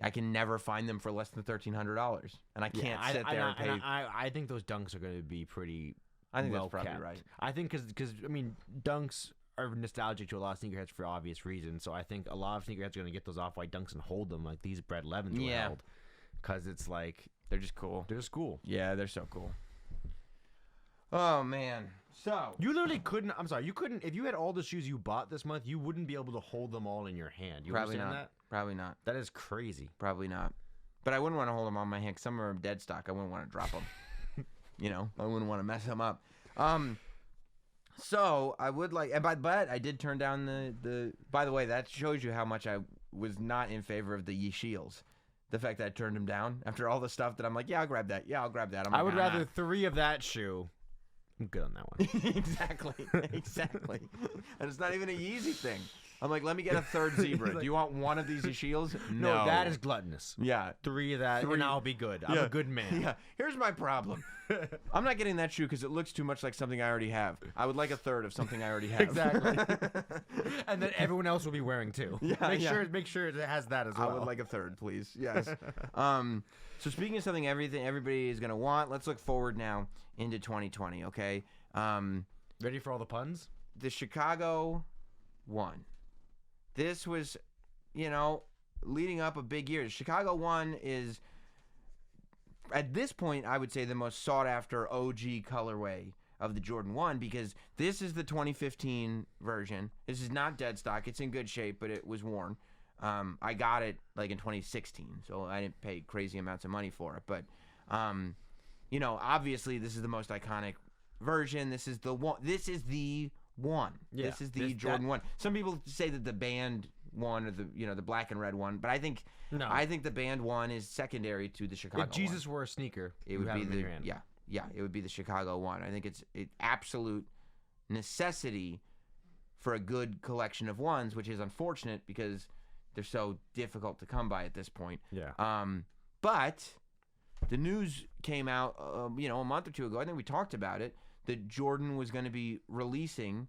I can never find them for less than $1,300, and I can't sit there and pay. I think those dunks are going to be pretty. I think well that's probably kept. right. I think because I mean dunks are nostalgic to a lot of sneakerheads for obvious reasons. So I think a lot of sneakerheads are going to get those off-white dunks and hold them like these Bread 11s were held, because it's like they're just cool. They're just cool. Yeah, they're so cool. Oh man. So you literally couldn't. I'm sorry, you couldn't. If you had all the shoes you bought this month, you wouldn't be able to hold them all in your hand. You probably understand not. that? Probably not. That is crazy. Probably not. But I wouldn't want to hold them on my hand. Some are dead stock. I wouldn't want to drop them. You know, I wouldn't want to mess them up. So I would like, but I did turn down the. By the way, that shows you how much I was not in favor of the Yee Shields. The fact that I turned them down after all the stuff that I'm like, yeah, I'll grab that. Yeah, I'll grab that. I would rather 3 of that shoe. I'm good on that one. Exactly. And it's not even a Yeezy thing. I'm like, let me get a third zebra. Do you want one of these shields? No, that is gluttonous. Yeah. 3 of that, and I'll be good. I'm a good man. Yeah. Here's my problem. I'm not getting that shoe because it looks too much like something I already have. I would like a third of something I already have. Exactly. And then everyone else will be wearing 2. Yeah, Make sure it has that as well. I would like a third, please. Yes. So speaking of something everybody is gonna want, let's look forward now into 2020. Okay. Ready for all the puns? The Chicago 1. This was, you know, leading up a big year. Chicago 1 is, at this point, I would say the most sought-after OG colorway of the Jordan 1 because this is the 2015 version. This is not dead stock. It's in good shape, but it was worn. I got it like in 2016, so I didn't pay crazy amounts of money for it. But, you know, obviously this is the most iconic version. This is the one. This is the one. Yeah, this is the Jordan 1. Some people say that the band 1 or the black and red one, but I think the band 1 is secondary to the Chicago. If Jesus were a sneaker, it would be the it would be the Chicago 1. I think it's an absolute necessity for a good collection of ones, which is unfortunate because they're so difficult to come by at this point. Yeah. But the news came out, a month or 2 ago. I think we talked about it. That Jordan was going to be releasing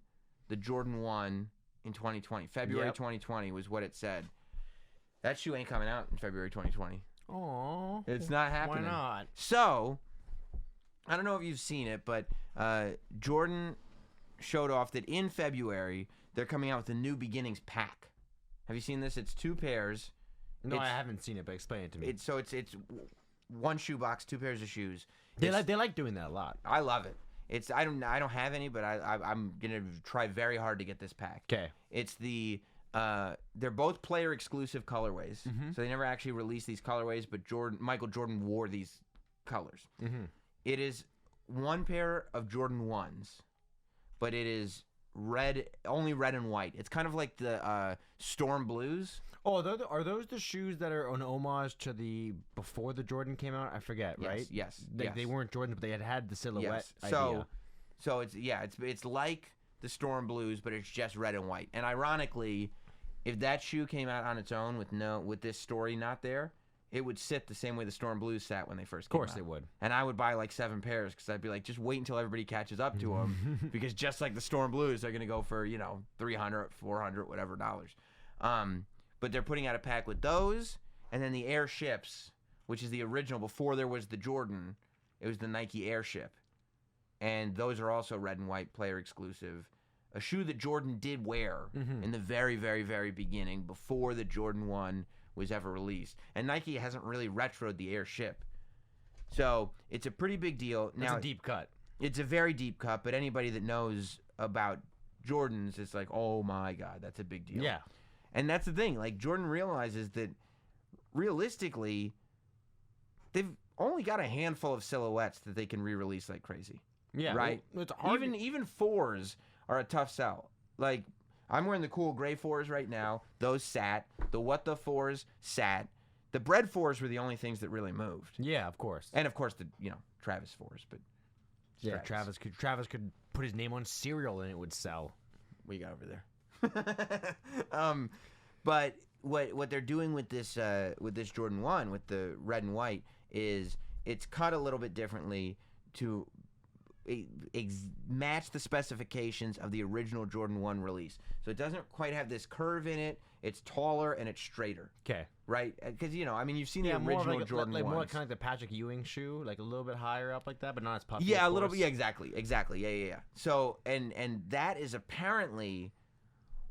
the Jordan 1 in 2020. February 2020 was what it said. That shoe ain't coming out in February 2020. Aww. It's not happening. Why not? So, I don't know if you've seen it, but Jordan showed off that in February, they're coming out with a New Beginnings pack. Have you seen this? It's 2 pairs. No, I haven't seen it, but explain it to me. It's 1 shoe box, 2 pairs of shoes. They like doing that a lot. I love it. I don't have any, but I'm gonna try very hard to get this pack. Okay. It's they're both player exclusive colorways, so they never actually released these colorways. But Michael Jordan wore these colors. Mm-hmm. It is 1 pair of Jordan 1s, but it is only red and white. It's kind of like the Storm Blues. Oh, are those the shoes that are an homage to the before the Jordan came out? I forget, right? Yes. They weren't Jordan, but they had the silhouette idea. So it's like the Storm Blues, but it's just red and white. And ironically, if that shoe came out on its own with this story not there, it would sit the same way the Storm Blues sat when they first came out. Of course it would. And I would buy like 7 pairs because I'd be like, just wait until everybody catches up to them because just like the Storm Blues, they're going to go for, $300, $400, whatever dollars. But they're putting out a pack with those and then the Airships, which is the original. Before there was the Jordan, it was the Nike Airship. And those are also red and white player exclusive. A shoe that Jordan did wear in the very, very, very beginning before the Jordan 1 was ever released. And Nike hasn't really retroed the Airship. So it's a pretty big deal. Now, it's a deep cut. It's a very deep cut, but anybody that knows about Jordans, it's like, oh my God, that's a big deal. Yeah. And that's the thing. Like, Jordan realizes that realistically, they've only got a handful of silhouettes that they can re-release like crazy. Yeah. Right? Well, it's hard even 4s are a tough sell. Like, I'm wearing the cool gray 4s right now. Those sat. The What the 4s sat. The bread 4s were the only things that really moved. Yeah, of course. And of course the Travis 4s, but yeah, Travis could put his name on cereal and it would sell. What you got over there? But what they're doing with this Jordan 1 with the red and white is it's cut a little bit differently to match the specifications of the original Jordan 1 release. So it doesn't quite have this curve in it. It's taller and it's straighter. Okay. Right? Because, you've seen the more original like Jordan 1s. More like kind of like the Patrick Ewing shoe, like a little bit higher up like that, but not as puffy. Yeah, a little bit. Yeah, exactly. Yeah. So, and that is apparently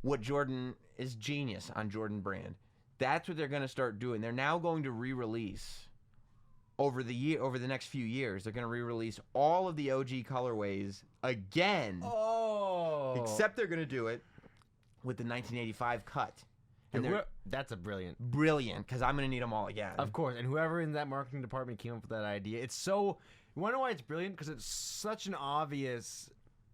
what Jordan is genius on Jordan Brand. That's what they're going to start doing. They're now going to re-release over the next few years. They're going to re-release all of the OG colorways again. Oh. Except they're going to do it with the 1985 cut. And that's a brilliant, because I'm going to need them all again. Of course, and whoever in that marketing department came up with that idea, it's so. You want to know why it's brilliant? Because it's such an obvious,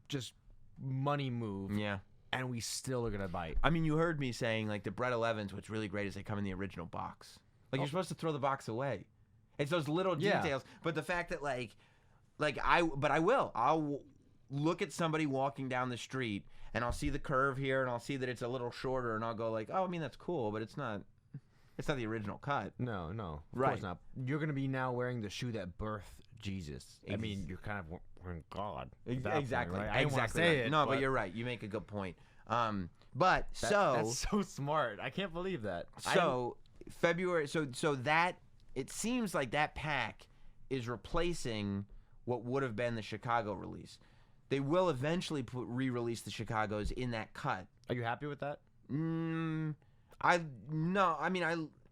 just money move. Yeah. And we still are gonna bite. I mean, you heard me saying like the Bread 11s. What's really great is they come in the original box. Like you're supposed to throw the box away. It's those little details. But the fact that I'll look at somebody walking down the street and I'll see the curve here and I'll see that it's a little shorter and I'll go like, oh, I mean that's cool, but it's not the original cut. No, of right. course not. You're gonna be now wearing the shoe that birthed Jesus. I mean, you're kind of wearing God. Exactly. Point, right? I didn't want to say it. No, but you're right. You make a good point. That's so smart. I can't believe that. So February. So that it seems like that pack is replacing what would have been the Chicago release. They will eventually re-release the Chicagos in that cut. Are you happy with that?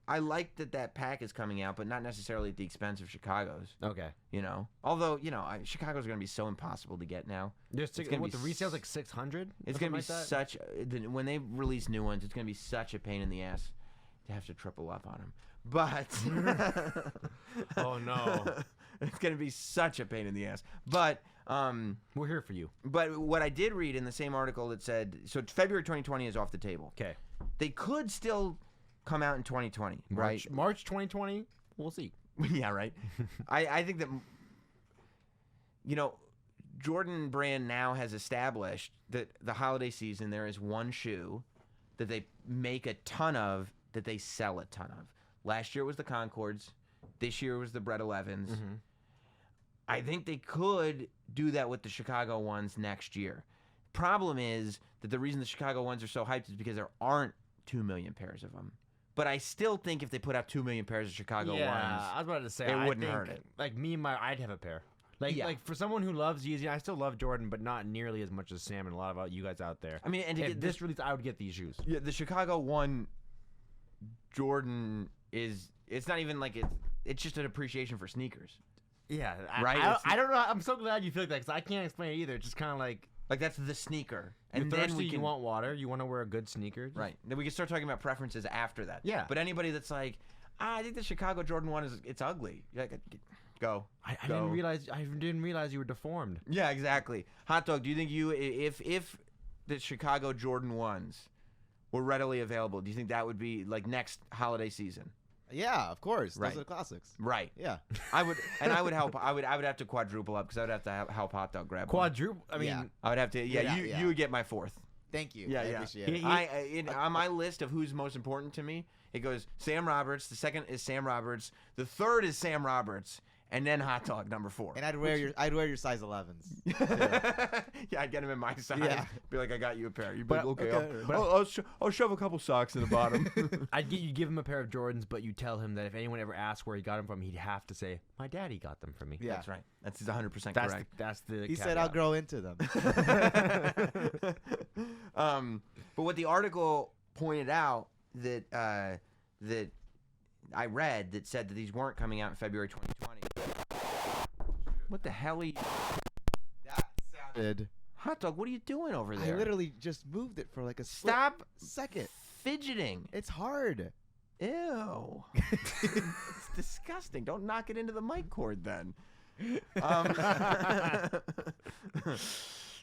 I like that pack is coming out, but not necessarily at the expense of Chicago's. Okay. Although Chicago's going to be so impossible to get now. The resale's like 600. It's going to be when they release new ones, it's going to be such a pain in the ass to have to triple up on them. But oh no, it's going to be such a pain in the ass. But we're here for you. But what I did read in the same article that said February 2020 is off the table. Okay. They could still come out in 2020, right? March 2020, we'll see. Yeah, right. I think that Jordan Brand now has established that the holiday season there is one shoe that they make a ton of, that they sell a ton of. Last year it was the Concords. This year it was the Bread 11s. Mm-hmm. I think they could do that with the Chicago ones next year. Problem is that the reason the Chicago ones are so hyped is because there aren't 2 million pairs of them. But I still think if they put out 2 million pairs of Chicago ones, I was about to say, it wouldn't hurt it. Like I'd have a pair. Like for someone who loves Yeezy, I still love Jordan, but not nearly as much as Sam and a lot of you guys out there. I mean, and to get this release, I would get these shoes. Yeah, the Chicago 1 Jordan it's not even like it's just an appreciation for sneakers. Yeah, right. I don't know. I'm so glad you feel like that because I can't explain it either. It's just kind of like that's the sneaker. And then you want water. You want to wear a good sneaker. Right. Then we can start talking about preferences after that. Yeah. But anybody that's like, I think the Chicago Jordan 1 it's ugly. Like, go. I didn't realize you were deformed. Yeah, exactly. Hot Dog, do you think if the Chicago Jordan 1s were readily available, do you think that would be like next holiday season? Yeah, of course. Right. Those are the classics. Right. Yeah. I would help. I would have to quadruple up because I would have to help Hot Dog grab quadruple. One. I mean, yeah. I would have to. Yeah, you would get my fourth. Thank you. Yeah, I yeah. appreciate it. On my list of who's most important to me, it goes Sam Roberts. The second is Sam Roberts. The third is Sam Roberts, and then Hot Dog number 4. And I'd wear your size 11s. Yeah, I'd get him in my size. Yeah. Be like, I got you a pair. You'd be like, okay, but- I'll shove a couple socks in the bottom. You give him a pair of Jordans, but you tell him that if anyone ever asks where he got them from, he'd have to say, "My daddy got them for me." Yeah. That's right. That's 100% That's correct. that's the. He said I'll grow into them. But what the article pointed out that that I read that said that these weren't coming out in February 2020. What the hell are you? That sounded. Hot Dog, what are you doing over I there? literally just moved it for like a split Stop second. fidgeting. It's hard. Ew. It's disgusting. Don't knock it into the mic cord then.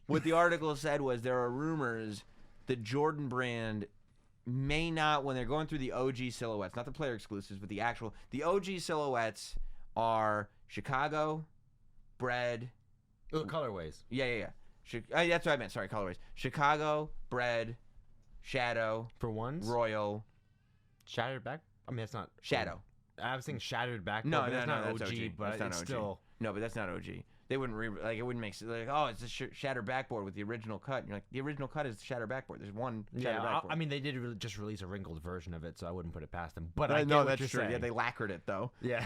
What the article said was there are rumors that Jordan Brand may not, when they're going through the OG silhouettes, not the player exclusives, but the OG silhouettes are Chicago, Bread. Oh, colorways. Yeah. That's what I meant. Sorry, colorways. Chicago, Bread, Shadow, For ones? Royal, Shattered back? I mean, that's not... Shadow. I was saying shattered back. No, but that's not that's OG, but That's not it's OG. still... No, but that's not OG. They wouldn't it wouldn't make sense. Like, oh, it's a shattered backboard with the original cut. And you're like, the original cut is the shattered backboard. There's one shattered backboard. I mean, they did just release a wrinkled version of it, so I wouldn't put it past them. But I get know what that's you're true. saying. Yeah, they lacquered it though. Yeah.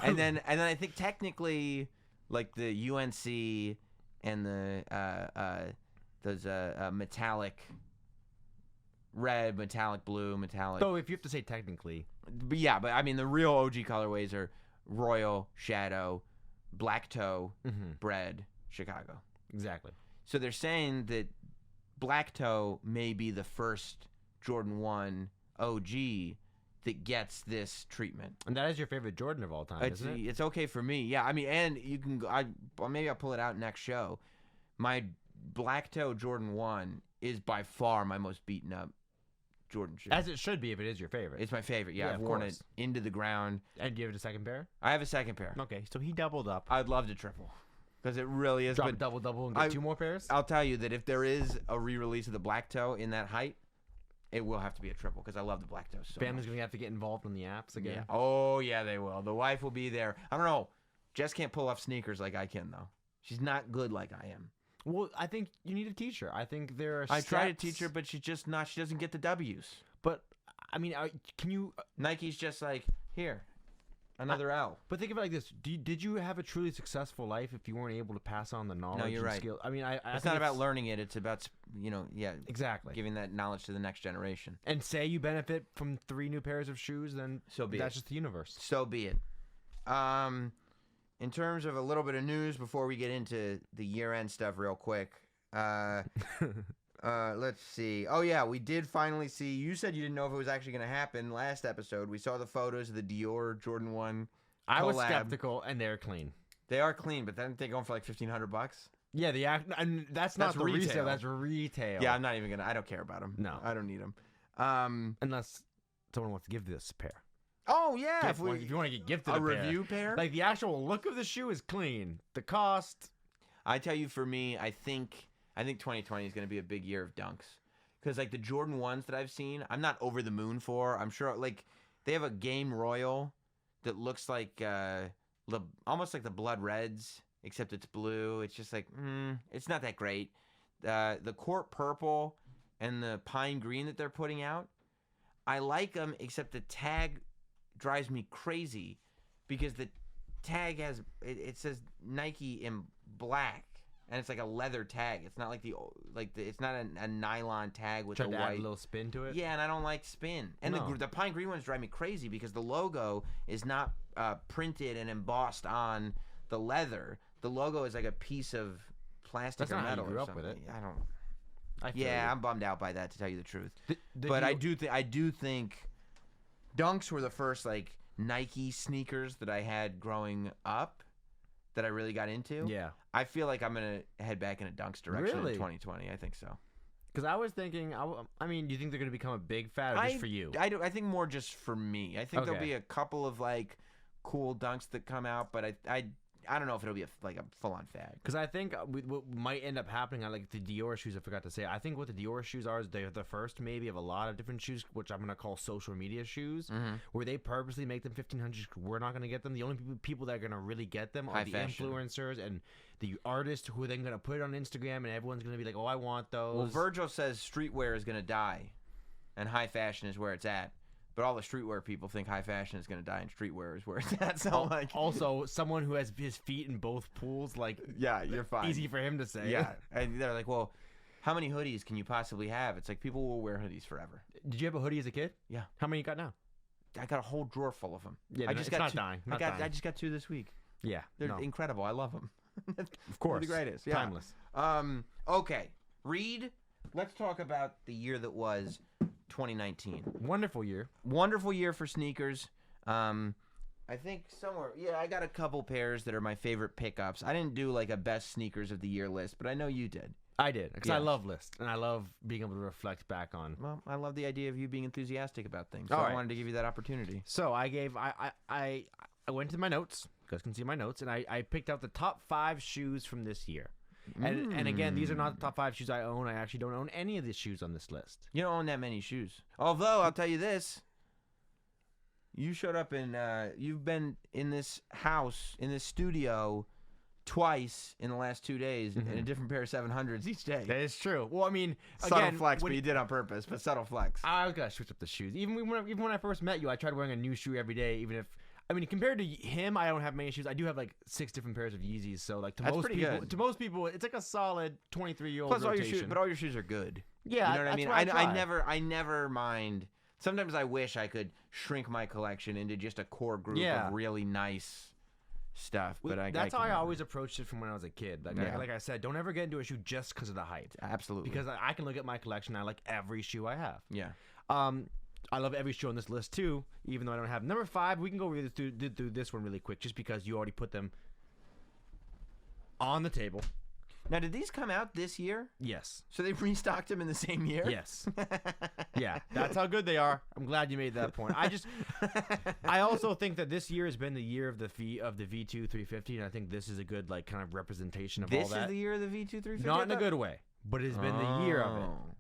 And then I think technically, like the UNC and the those metallic red, metallic blue, metallic. So if you have to say technically, But yeah, but I mean the real OG colorways are Royal, Shadow, Black Toe, Bread, Chicago. exactly. So they're saying that Black Toe may be the first Jordan 1 OG that gets this treatment. And that is your favorite Jordan of all time, It's, isn't it? it's okay for me. Yeah, I mean, and you can maybe I'll pull it out next show. My Black Toe Jordan 1 is by far my most beaten up Jordan shoe. As it should be if it is your favorite. It's my favorite. Yeah, Yeah, I've of worn it course. into the ground. And give it a second pair? I have a second pair. Okay, so he doubled up. I'd love to triple because it really is. Drop But a double and get 2 more pairs? I'll tell you that if there is a re-release of the Black Toe in that height, it will have to be a triple because I love the Black Toe so Family's much. going to have to get involved in the apps again. Yeah. Oh, yeah, they will. The wife will be there. I don't know. Jess can't pull off sneakers like I can, though. She's not good like I am. Well, I think you need to teach her. I think there are I try to steps- teach her, but she's just not. She doesn't get the W's. But, I mean, can you... Nike's just like, here, another L. But think of it like this. Did you have a truly successful life if you weren't able to pass on the knowledge you're and right. skill? I mean, I It's think not about learning it. It's about, Exactly. giving that knowledge to the next generation. And say you benefit from 3 new pairs of shoes, then So be that's it. just the universe. So be it. In terms of a little bit of news before we get into the year-end stuff real quick. Let's see. Oh, yeah, we did finally see. You said you didn't know if it was actually going to happen last episode. We saw the photos of the Dior Jordan 1 I was collab. skeptical, and they're clean. They are clean, but then they going for like $1,500. Yeah, and that's not That's the retail. resale. That's retail. Yeah, I'm not even going to. I don't care about them. No. I don't need them. Unless someone wants to give this a pair. Oh, yeah. If you want to get gifted a pair. review pair? Like the actual look of the shoe is clean. The cost. I tell you, for me, I think 2020 is going to be a big year of dunks. Because, like, the Jordan 1s that I've seen, I'm not over the moon for. I'm sure, like, they have a Game Royal that looks like, almost like the Blood Reds, except it's blue. It's just like, it's not that great. The Court Purple and the Pine Green that they're putting out, I like them, except the tag drives me crazy because the tag has, it says Nike in black. And it's like a leather tag. It's not like it's not a nylon tag with Tried the to add white. a little spin to it. Yeah, and I don't like spin. And No. the pine green ones drive me crazy because the logo is not printed and embossed on the leather. The logo is like a piece of plastic That's or not how you metal grew or up with something. it. I don't. I feel Yeah, you. I'm bummed out by that, to tell you the truth. Did But you- I do think Dunks were the first like Nike sneakers that I had growing up that I really got into. Yeah. I feel like I'm gonna head back in a Dunks direction Really? in 2020. I think so. Because I was thinking, I mean, do you think they're going to become a big fad or just for you? I think more just for me. I think there'll Okay. be a couple of like cool Dunks that come out, but I don't know if it'll be like a full-on fad. Because I think what might end up happening, I like the Dior shoes, I forgot to say. I think what the Dior shoes are is they're the first maybe of a lot of different shoes, which I'm going to call social media shoes, where they purposely make them 1,500. We're not going to get them. The only people that are going to really get them are High the fashion. influencers and the artists who are then going to put it on Instagram, and everyone's going to be like, oh, I want those. Well, Virgil says streetwear is going to die, and high fashion is where it's at. But all the streetwear people think high fashion is going to die, and streetwear is where it's at. So, like, also, someone who has his feet in both pools, like, yeah, you're fine. easy for him to say. Yeah, and they're like, well, how many hoodies can you possibly have? It's like people will wear hoodies forever. Did you have a hoodie as a kid? Yeah. How many you got now? I got a whole drawer full of them. Yeah, I just it's got not two. dying. I just got 2 this week. Yeah, They're incredible. I love them. of course. They're the greatest. Yeah. Timeless. Okay, Reed. Let's talk about the year that was 2019. Wonderful year. Wonderful year for sneakers. I think somewhere, I got a couple pairs that are my favorite pickups. I didn't do like a best sneakers of the year list, but I know you did. I did, because I Yes. love lists, and I love being able to reflect back on. Well, I love the idea of you being enthusiastic about things. So All I right. wanted to give you that opportunity. So I went to my notes. You guys can see my notes, and I picked out the top 5 shoes from this year. And again, these are not the top 5 shoes I own. I actually don't own any of the shoes on this list. You don't own that many shoes. Although, I'll tell you this. You showed up in, you've been in this house, in this studio, twice in the last 2 days in a different pair of 700s each day. That is true. Well, I mean, Subtle again, flex, but you did on purpose, but subtle flex. I gotta switch up the shoes. Even when I first met you, I tried wearing a new shoe every day. Even if, I mean, compared to him, I don't have many shoes. I do have like 6 different pairs of Yeezys. So like That's pretty good. to most people, it's like a solid 23-year-old Plus, all rotation. your shoes, but all your shoes are good. Yeah, you know what I mean. that's what I try. I never mind. Sometimes I wish I could shrink my collection into just a core group of really nice stuff. But that's how I can always approached it from when I was a kid. Like I said, don't ever get into a shoe just because of the hype. Absolutely. Because I can look at my collection. I like every shoe I have. Yeah. I love every shoe on this list too, even though I don't have number 5. We can go really through this one really quick, just because you already put them on the table. Now, did these come out this year? Yes. So they restocked them in the same year? Yes. Yeah, that's how good they are. I'm glad you made that point. I also think that this year has been the year of the V2 350, and I think this is a good like kind of representation of all This that. is the year of the V2 350? Not in a good way, but it has been the year of it. Oh.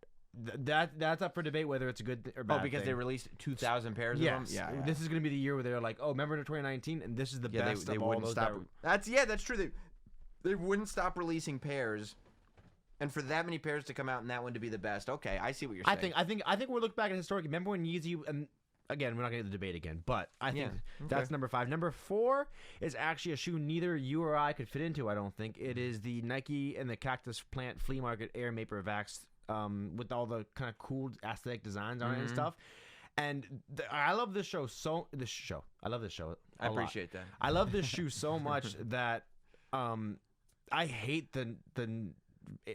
That's up for debate whether it's a good or bad. Oh, because thing. they released 2,000 pairs Yes. of them? Yeah. This is going to be the year where they're like, oh, remember in 2019, and this is the best they of all wouldn't those. stop. That's true. They wouldn't stop releasing pairs. And for that many pairs to come out and that one to be the best, okay, I see what you're saying. I think we'll look back at historic. Remember when Yeezy, and again, we're not going to get the debate again, but I think that's number 5. Number 4 is actually a shoe neither you or I could fit into. I don't think it is the Nike and the Cactus Plant Flea Market Air Maper Vax, with all the kind of cool aesthetic designs on it and stuff. And I love this show I love this show. I appreciate that. I love this shoe so much that I hate the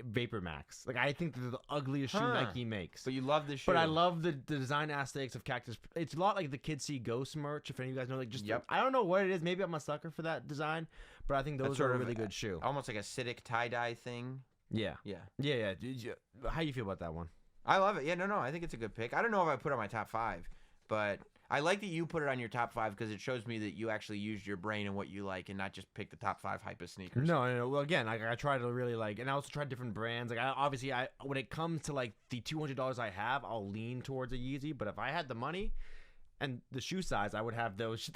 Vapor Max. Like, I think they're the ugliest shoe Nike makes. But you love this shoe. But I love the design aesthetics of Cactus. It's a lot like the Kids See Ghost merch. If any of you guys know, like just I don't know what it is. Maybe I'm a sucker for that design, but I think those are a really good shoe. Almost like a acidic tie-dye thing. Yeah. How do you feel about that one? I love it. Yeah, no, I think it's a good pick. I don't know if I put it on my top 5, but I like that you put it on your top 5 because it shows me that you actually used your brain and what you like and not just pick the top 5 hype of sneakers. No. Well, again, I try to really like, and I also try different brands. Like, I when it comes to like the $200 I have, I'll lean towards a Yeezy. But if I had the money and the shoe size, I would have those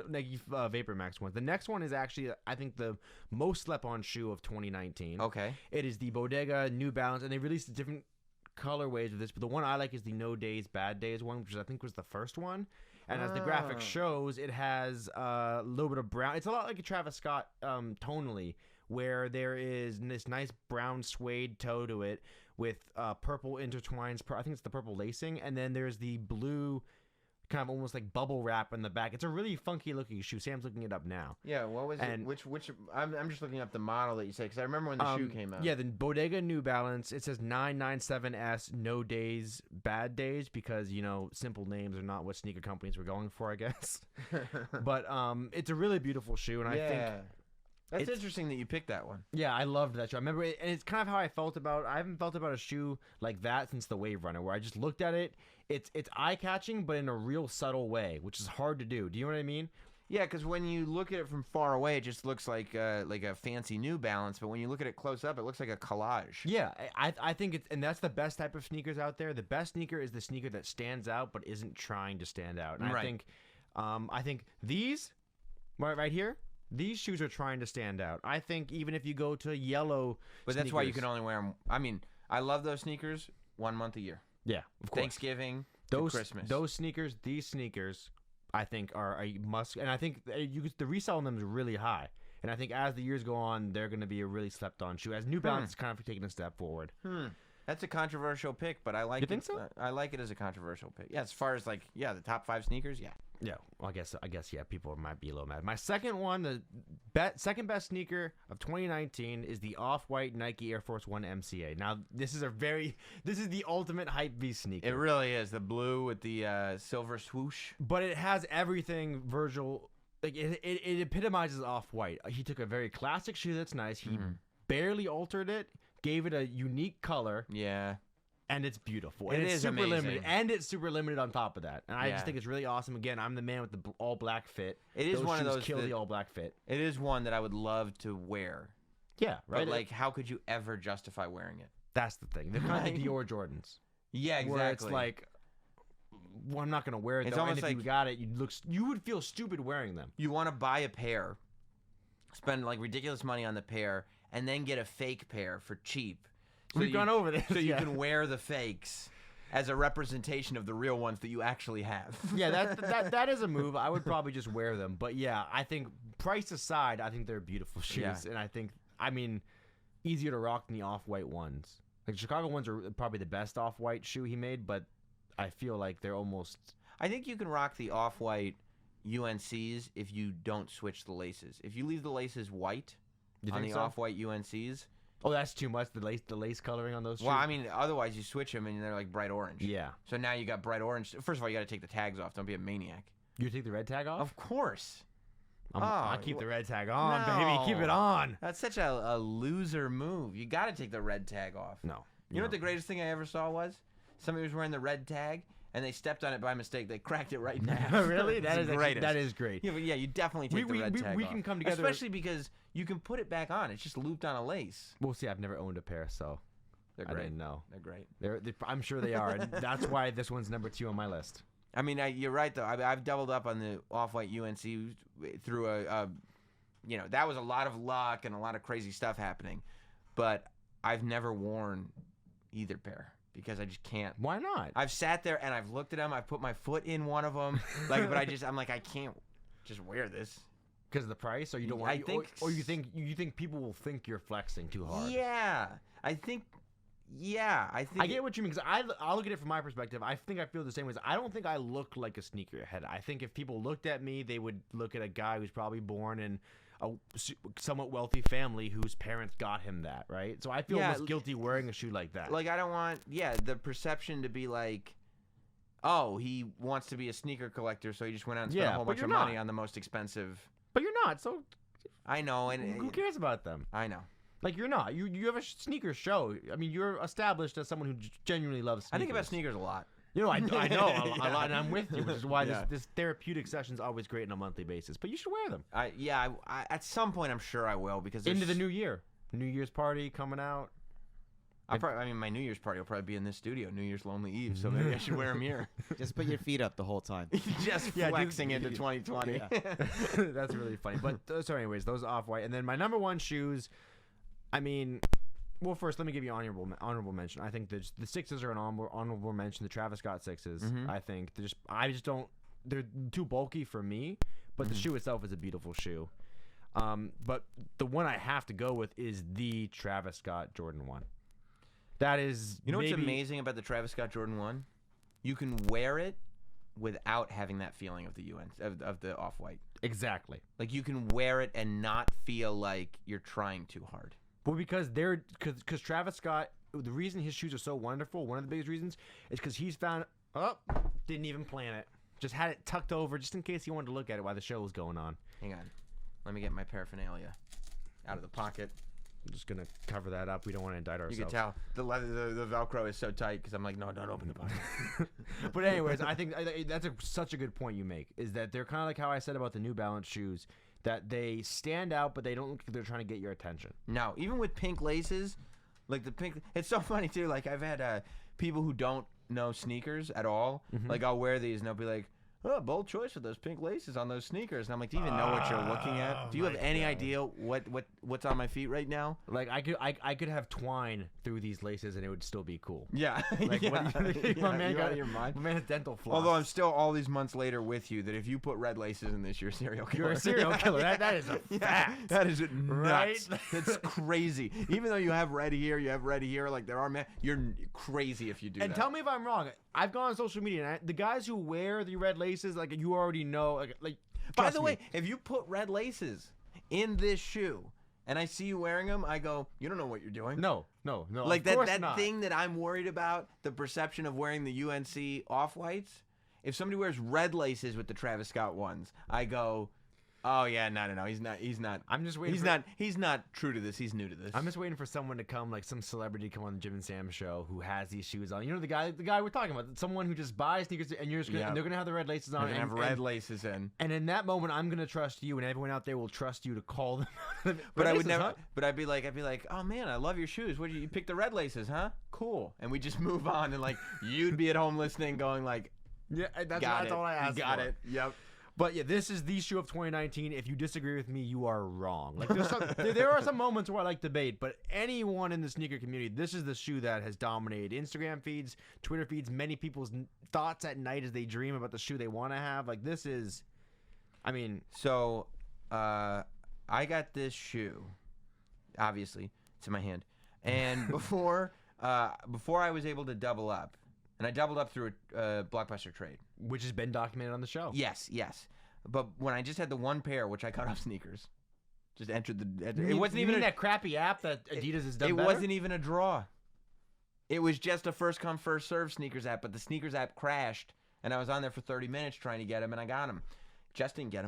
Nike Vapor Max ones. The next one is actually, I think, the most slept-on shoe of 2019. Okay. It is the Bodega New Balance, and they released different colorways of this, but the one I like is the No Days Bad Days one, which I think was the first one. And as the graphic shows, it has a little bit of brown. It's a lot like a Travis Scott tonally, where there is this nice brown suede toe to it with purple intertwines. I think it's the purple lacing, and then there's the blue kind of almost like bubble wrap in the back. It's a really funky looking shoe. Sam's looking it up now. Yeah, what was it? Which I'm just looking up the model that you said because I remember when the shoe came out. Yeah, the Bodega New Balance. It says 997S No Days Bad Days because, you know, simple names are not what sneaker companies were going for, I guess. But it's a really beautiful shoe, and I think that's interesting that you picked that one. Yeah, I loved that shoe. I remember it, and it's kind of how I felt about. I haven't felt about a shoe like that since the Wave Runner, where I just looked at it. It's eye catching, but in a real subtle way, which is hard to do. Do you know what I mean? Yeah, because when you look at it from far away, it just looks like a fancy New Balance. But when you look at it close up, it looks like a collage. Yeah, I think it's, and that's the best type of sneakers out there. The best sneaker is the sneaker that stands out but isn't trying to stand out. And Right. I think these right here, these shoes are trying to stand out. I think even if you go to yellow, But that's why you can sneakers- only wear them. I mean, I love those sneakers 1 month a year. yeah, of course. Thanksgiving to Christmas. Those sneakers, these sneakers, I think are a must, and I think the resale on them is really high. And I think as the years go on, they're going to be a really slept on shoe. As New Balance is kind of taking a step forward. That's a controversial pick, but I like You think it. so? I like it as a controversial pick. Yeah, as far as the top 5 sneakers, yeah. Yeah, well, I guess, yeah, people might be a little mad. My second one, the second best sneaker of 2019 is the off-white Nike Air Force 1 MCA. Now, this is the ultimate hype beast sneaker. It really is. The blue with the silver swoosh. But it has everything Virgil, like it epitomizes off-white. He took a very classic shoe that's nice. He barely altered it, gave it a unique color. Yeah. And it's beautiful. It And it's is super amazing. limited. And it's super limited on top of that. And I Yeah. just think it's really awesome. Again, I'm the man with the all black fit. It is one of shoes those kill that- the all black fit. It is one that I would love to wear. Yeah, right. But how could you ever justify wearing it? That's the thing. They're kind of like Right. Dior Jordans. Yeah, exactly. Where it's like, well, I'm not gonna wear it. It's Though. almost And if you like- got it, you would feel stupid wearing them. You want to buy a pair, spend ridiculous money on the pair, and then get a fake pair for cheap. We've gone over this. So you yeah. can wear the fakes as a representation of the real ones that you actually have. Yeah, that is a move. I would probably just wear them. But yeah, I think price aside, I think they're beautiful shoes, Yeah. and I mean, easier to rock than the off-white ones. Like Chicago ones are probably the best off-white shoe he made, but I feel like they're almost. I think you can rock the off-white UNCs if you don't switch the laces. If you leave the laces white You on think the so? off-white UNCs, Oh, that's too much. The lace coloring on those shoes. well, I mean, otherwise you switch them and they're like bright orange. yeah. So now you got bright orange. First of all, you got to take the tags off. Don't be a maniac. You take the red tag off? Of course. I keep the red tag on, No. baby. Keep it on. That's such a loser move. You got to take the red tag off. No. You know what the greatest thing I ever saw was? Somebody was wearing the red tag and they stepped on it by mistake. They cracked it right in half. Really? It's That the is actually, greatest. that is great. Yeah, but yeah, you definitely take the red tag we off. can come together. Especially because you can put it back on. It's just looped on a lace. We'll see. I've never owned a pair, so They're I great. didn't know. They're great. I'm sure they are. And that's why this one's number 2 on my list. I mean, you're right though. I've doubled up on the off-white UNC through that was a lot of luck and a lot of crazy stuff happening, but I've never worn either pair because I just can't. Why not? I've sat there and I've looked at them. I've put my foot in one of them, but I'm like, I can't just wear this. Because of the price, or you don't want? I think- or you think people will think you're flexing too hard. Yeah, I think. I get what you mean, because I'll look at it from my perspective. I think I feel the same way. I don't think I look like a sneakerhead. I think if people looked at me, they would look at a guy who's probably born in a somewhat wealthy family whose parents got him that, right? So I feel Yeah, almost guilty wearing a shoe like that. Like, I don't want, the perception to be like, oh, he wants to be a sneaker collector, so he just went out and spent Yeah, a whole but bunch you're of money not. on the most expensive. But you're not, so I know, and who cares about them? I know. Like, you're not. You have a sneaker show. I mean, you're established as someone who genuinely loves sneakers. I think about sneakers a lot. You know, I know a lot, and I'm with you, which is why Yeah. this therapeutic session is always great on a monthly basis. But you should wear them. I at some point I'm sure I will because Into the new year. New Year's party coming out. my New Year's party will probably be in this studio, New Year's Lonely Eve, so maybe I should wear them here. Just put your feet up the whole time. Just Yeah, flexing into 2020. That's really funny. But so anyways, those off-white. And then my number 1 shoes, I mean, well, first, let me give you honorable mention. I think the Sixes are an honorable mention. The Travis Scott Sixes, I think. I just don't, they're too bulky for me, but the shoe itself is a beautiful shoe. But the one I have to go with is the Travis Scott Jordan 1. That is, You know what's amazing about the Travis Scott Jordan 1? You can wear it without having that feeling of the of the off-white. Exactly. Like, you can wear it and not feel like you're trying too hard. Well, because because Travis Scott, the reason his shoes are so wonderful, one of the biggest reasons, is because he's found, didn't even plan it. Just had it tucked over just in case he wanted to look at it while the show was going on. Hang on. Let me get my paraphernalia out of the pocket. I'm just gonna cover that up. We don't want to indict ourselves. You can tell the leather, the Velcro is so tight because I'm like, no, don't open the box. But anyways, I think that's such a good point you make. Is that they're kind of like how I said about the New Balance shoes, that they stand out, but they don't look like they're trying to get your attention. No, even with pink laces, like the pink. It's so funny too. Like I've had people who don't know sneakers at all. Like I'll wear these and they'll be like, oh, bold choice with those pink laces on those sneakers. And I'm like, do you even know what you're looking at? Do you have any idea what's on my feet right now? Like I could have twine through these laces and it would still be cool. Yeah. Like what do you think? My man got your mind. My man has dental floss. Although I'm still all these months later with you that if you put red laces in this, you're a serial killer. You're a serial killer. That is a fact. That is nuts. Right? That's crazy. Even though you have red here, like there are men, you're crazy if you do that. And tell me if I'm wrong. I've gone on social media and the guys who wear the red laces, like you already know, like. By the way, if you put red laces in this shoe and I see you wearing them, I go, you don't know what you're doing. No. Like that thing that I'm worried about, the perception of wearing the UNC off-whites. If somebody wears red laces with the Travis Scott ones, I go, oh yeah, no. He's not. I'm just waiting. He's not true to this. He's new to this. I'm just waiting for someone to come, like some celebrity, come on the Jim and Sam show who has these shoes on. You know the guy we're talking about, someone who just buys sneakers and you're just gonna, and they're gonna have the red laces on. They're gonna have red laces in. And in that moment, I'm gonna trust you, and everyone out there will trust you to call them. But I would never. Huh? But I'd be like, oh man, I love your shoes. What did you pick the red laces, huh? Cool. And we just move on, and like you'd be at home listening, going like, yeah, that's all I asked. Got it. Yep. But yeah, this is the shoe of 2019. If you disagree with me, you are wrong. Like there are some moments where I like debate, but anyone in the sneaker community, this is the shoe that has dominated Instagram feeds, Twitter feeds, many people's thoughts at night as they dream about the shoe they want to have. Like this is, I mean. So, I got this shoe. Obviously, it's in my hand, and before I was able to double up. And I doubled up through a Blockbuster trade. Which has been documented on the show. Yes. But when I just had the one pair, which I cut off sneakers, just entered the... It wasn't even that crappy app that Adidas has done better? It wasn't even a draw. It was just a first-come, first-served sneakers app, but the sneakers app crashed, and I was on there for 30 minutes trying to get them, and I got them. Just didn't get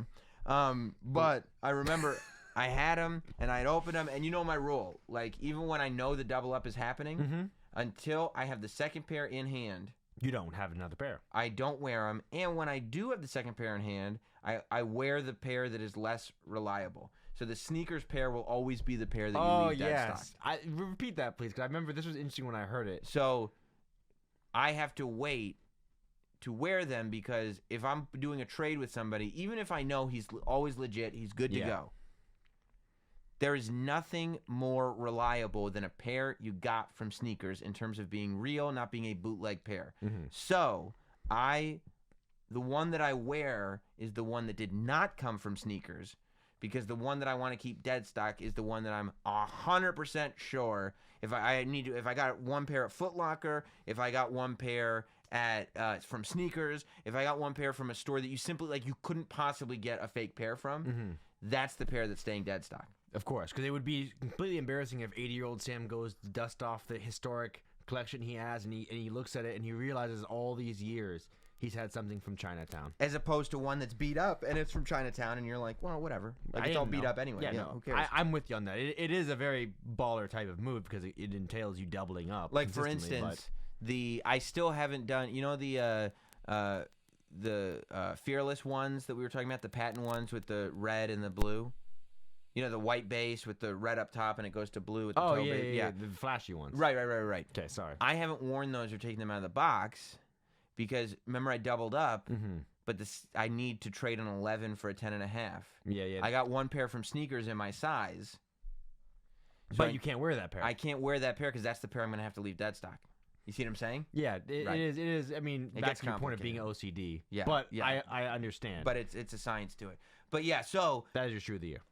them. But I remember I had them, and I'd opened them, and you know my rule. Like, even when I know the double up is happening... Until I have the second pair in hand, you don't have another pair. I don't wear them. And when I do have the second pair in hand, I wear the pair that is less reliable. So the sneakers pair will always be the pair that you leave dead stock. Repeat that, please, because I remember this was interesting when I heard it. So I have to wait to wear them because if I'm doing a trade with somebody, even if I know he's always legit, he's good to go. There is nothing more reliable than a pair you got from sneakers in terms of being real, not being a bootleg pair. So, the one that I wear is the one that did not come from sneakers because the one that I want to keep dead stock is the one that I'm 100% sure if I got one pair at Foot Locker, if I got one pair at from sneakers, if I got one pair from a store that you simply you couldn't possibly get a fake pair from, that's the pair that's staying dead stock. Of course, because it would be completely embarrassing if 80-year-old Sam goes to dust off the historic collection he has, and he looks at it and he realizes all these years he's had something from Chinatown, as opposed to one that's beat up and it's from Chinatown, and you're like, well, whatever. Like it's all beat up anyway. Yeah, no, who cares? I'm with you on that. It is a very baller type of move because it entails you doubling up. Like for instance, I still haven't done. You know the Fearless ones that we were talking about, the patent ones with the red and the blue. You know, the white base with the red up top and it goes to blue with the toe base. Yeah, the flashy ones. Right. Okay, sorry. I haven't worn those or taken them out of the box because, remember, I doubled up, but I need to trade an 11 for a 10.5. Yeah. I got one pair from sneakers in my size. So but you can't wear that pair. I can't wear that pair because that's the pair I'm going to have to leave dead stock. You see what I'm saying? Yeah, it is. I mean, that's your point of being OCD. Yeah. But yeah. I understand. But it's a science to it. But yeah, so... That is your shoe of the year.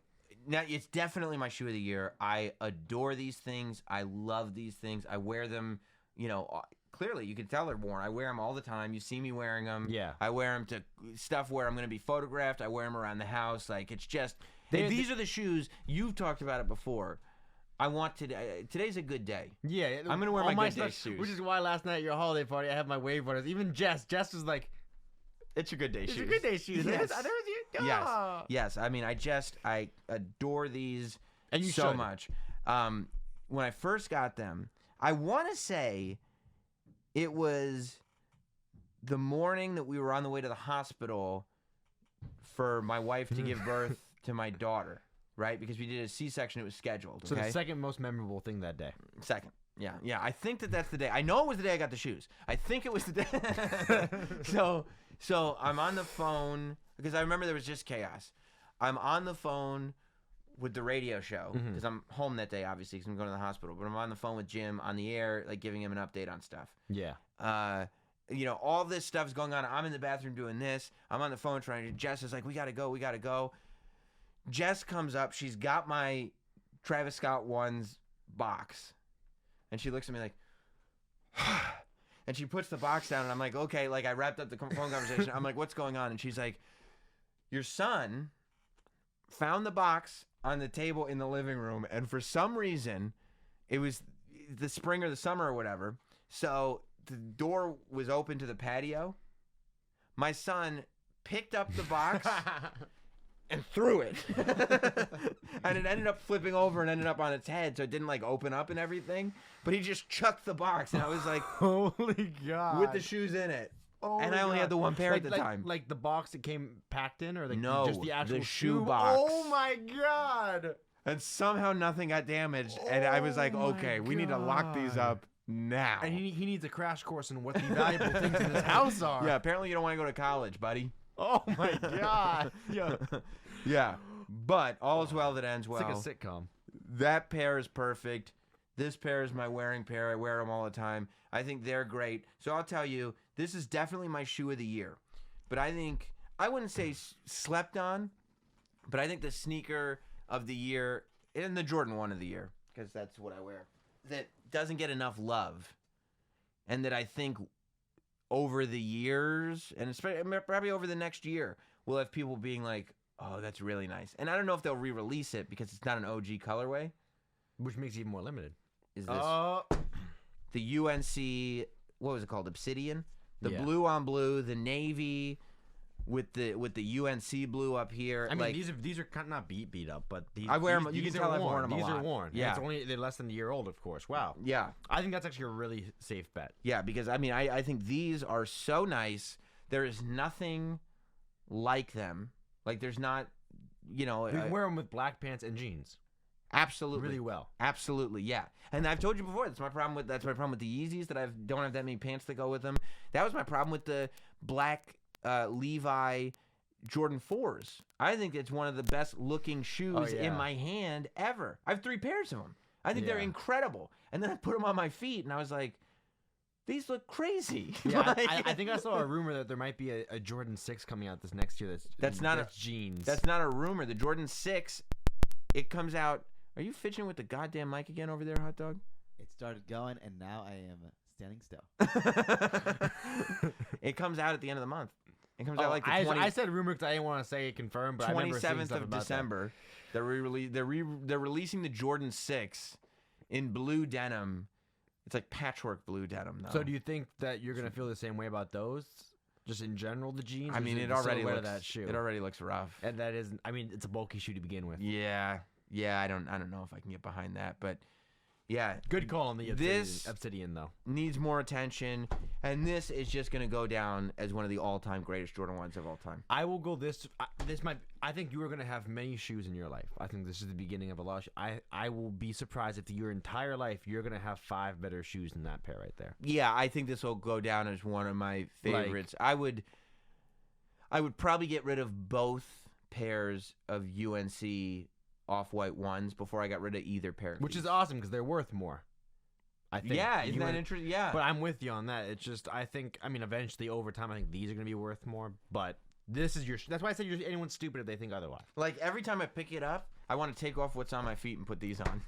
Now, it's definitely my shoe of the year. I adore these things. I love these things. I wear them, clearly you can tell they're worn. I wear them all the time. You see me wearing them. Yeah. I wear them to stuff where I'm going to be photographed. I wear them around the house. Like, it's just, these are the shoes. You've talked about it before. I want today's a good day. Yeah. I'm going to wear my good day shoes. Which is why last night at your holiday party, I had my wave runners. Even Jess was like, it's your good day shoes. It's your good day shoes. Yes. Yes. I mean, I adore these and you so much. When I first got them, I want to say it was the morning that we were on the way to the hospital for my wife to give birth to my daughter, right? Because we did a C-section, it was scheduled. So okay? the second most memorable thing that day. Second. Yeah. I think that's the day. I know it was the day I got the shoes. I think it was the day. So I'm on the phone because I remember there was just chaos. I'm on the phone with the radio show because I'm home that day, obviously, because I'm going to the hospital. But I'm on the phone with Jim on the air, like giving him an update on stuff. Yeah. All this stuff's going on. I'm in the bathroom doing this. I'm on the phone trying to. Jess is like, we gotta go. Jess comes up. She's got my Travis Scott ones box, and she looks at me like, and she puts the box down, and I'm like, okay. Like I wrapped up the phone conversation. I'm like, what's going on? And she's like, your son found the box on the table in the living room, and for some reason, it was the spring or the summer or whatever. So the door was open to the patio. My son picked up the box and threw it. And it ended up flipping over and ended up on its head, so it didn't like open up and everything. But he just chucked the box, and I was like, holy God. with the shoes in it. Oh and I only had the one pair at the time. Like the box that came packed in, or No, just the actual the shoe box. Oh my God! And somehow nothing got damaged, and I was like, okay, we need to lock these up now. And he needs a crash course on what the valuable things in his house are. Yeah, apparently you don't want to go to college, buddy. Oh my God! Yeah, but all is well that ends well. It's like a sitcom. That pair is perfect. This pair is my wearing pair. I wear them all the time. I think they're great. So I'll tell you, this is definitely my shoe of the year. But I think, I wouldn't say slept on, but I think the sneaker of the year, and the Jordan 1 of the year, because that's what I wear, that doesn't get enough love. And that I think over the years, and especially probably over the next year, we'll have people being like, oh, that's really nice. And I don't know if they'll re-release it because it's not an OG colorway. Which makes it even more limited. Is this the UNC, what was it called? Obsidian? The blue on blue, the navy with the UNC blue up here. I mean, like, these are kind of not beat up, but these I wear them. these You can are tell I've worn them a These lot. are worn. Yeah, They're less than a year old, of course. Wow. Yeah. I think that's actually a really safe bet. Yeah, because I mean, I think these are so nice. There is nothing like them. Like there's not, You can wear them with black pants and jeans. Absolutely. Really well. Absolutely, yeah. And I've told you before, that's my problem with the Yeezys, that I don't have that many pants that go with them. That was my problem with the black Levi Jordan 4s. I think it's one of the best looking shoes in my hand ever. I have 3 pairs of them. I think they're incredible. And then I put them on my feet, and I was like, these look crazy. Yeah, I think I saw a rumor that there might be a Jordan 6 coming out this next year. That's jeans. That's not a rumor. The Jordan 6, it comes out. Are you fidgeting with the goddamn mic again over there, hot dog? It started going, and now I am standing still. It comes out at the end of the month. It comes out like the I said rumor because I didn't want to say it confirmed, but 27th of December. They're releasing the Jordan 6 in blue denim. It's like patchwork blue denim, though. So do you think that you're gonna feel the same way about those? Just in general, the jeans. I mean, it already looks rough. And that is, I mean, it's a bulky shoe to begin with. Yeah. I don't know if I can get behind that, but yeah. Good call on the Obsidian though. Needs more attention, and this is just going to go down as one of the all-time greatest Jordan 1s of all time. I will go this might. I think you are going to have many shoes in your life. I think this is the beginning of a lot. I will be surprised if your entire life you're going to have 5 better shoes than that pair right there. Yeah, I think this will go down as one of my favorites. I would probably get rid of both pairs of UNC off-white ones before I got rid of either pair of Which these. is awesome because they're worth more. I think. Yeah, isn't that interesting? Yeah. But I'm with you on that. It's just, I mean, eventually over time, I think these are going to be worth more. But this is that's why I said anyone's stupid if they think otherwise. Like every time I pick it up, I want to take off what's on my feet and put these on.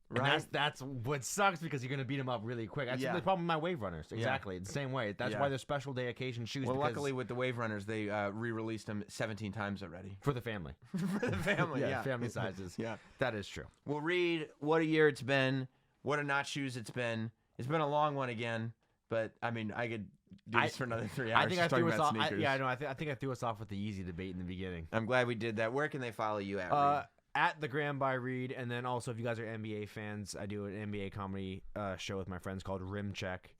Right. And that's what sucks because you're going to beat them up really quick. That's the problem with my Wave Runners. Exactly. The same way. That's why they're special day occasion shoes. Well, luckily with the Wave Runners, they re-released them 17 times already. For the family. For the family, yeah. Family sizes. Yeah. That is true. Well, Reed, what a year it's been. What a NotShoes it's been. It's been a long one again, but I mean, I could do this for another 3 hours. I think I threw us off. I think I threw us off with the Yeezy debate in the beginning. I'm glad we did that. Where can they follow you at, Reed? at the Graham by Reed, and then also if you guys are NBA fans, I do an NBA comedy show with my friends called Rim Check.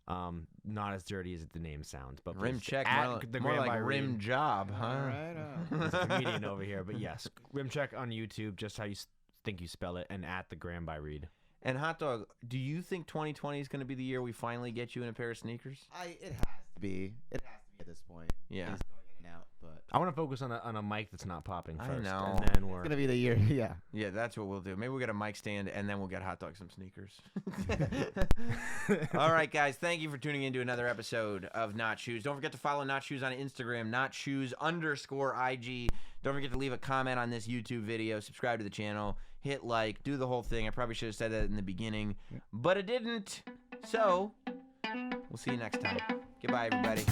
Not as dirty as the name sounds, but Rim Check, at more like Rim Reed. Job, huh? All right. There's a comedian over here, but yes, Rim Check on YouTube, just how you think you spell it, and at the Graham by Reed. And Hot Dog, do you think 2020 is going to be the year we finally get you in a pair of sneakers? It has to be. It has to be at this point. Yeah. It's going in and out, but I want to focus on a mic that's not popping I first, know. and then we're it's gonna be the year. Yeah. Yeah, that's what we'll do. Maybe we'll get a mic stand, and then we'll get Hot Dog some sneakers. All right, guys. Thank you for tuning in to another episode of NotShoes. Don't forget to follow NotShoes on Instagram, NotShoes_IG. Don't forget to leave a comment on this YouTube video. Subscribe to the channel. Hit like. Do the whole thing. I probably should have said that in the beginning, but I didn't. So, we'll see you next time. Goodbye, everybody.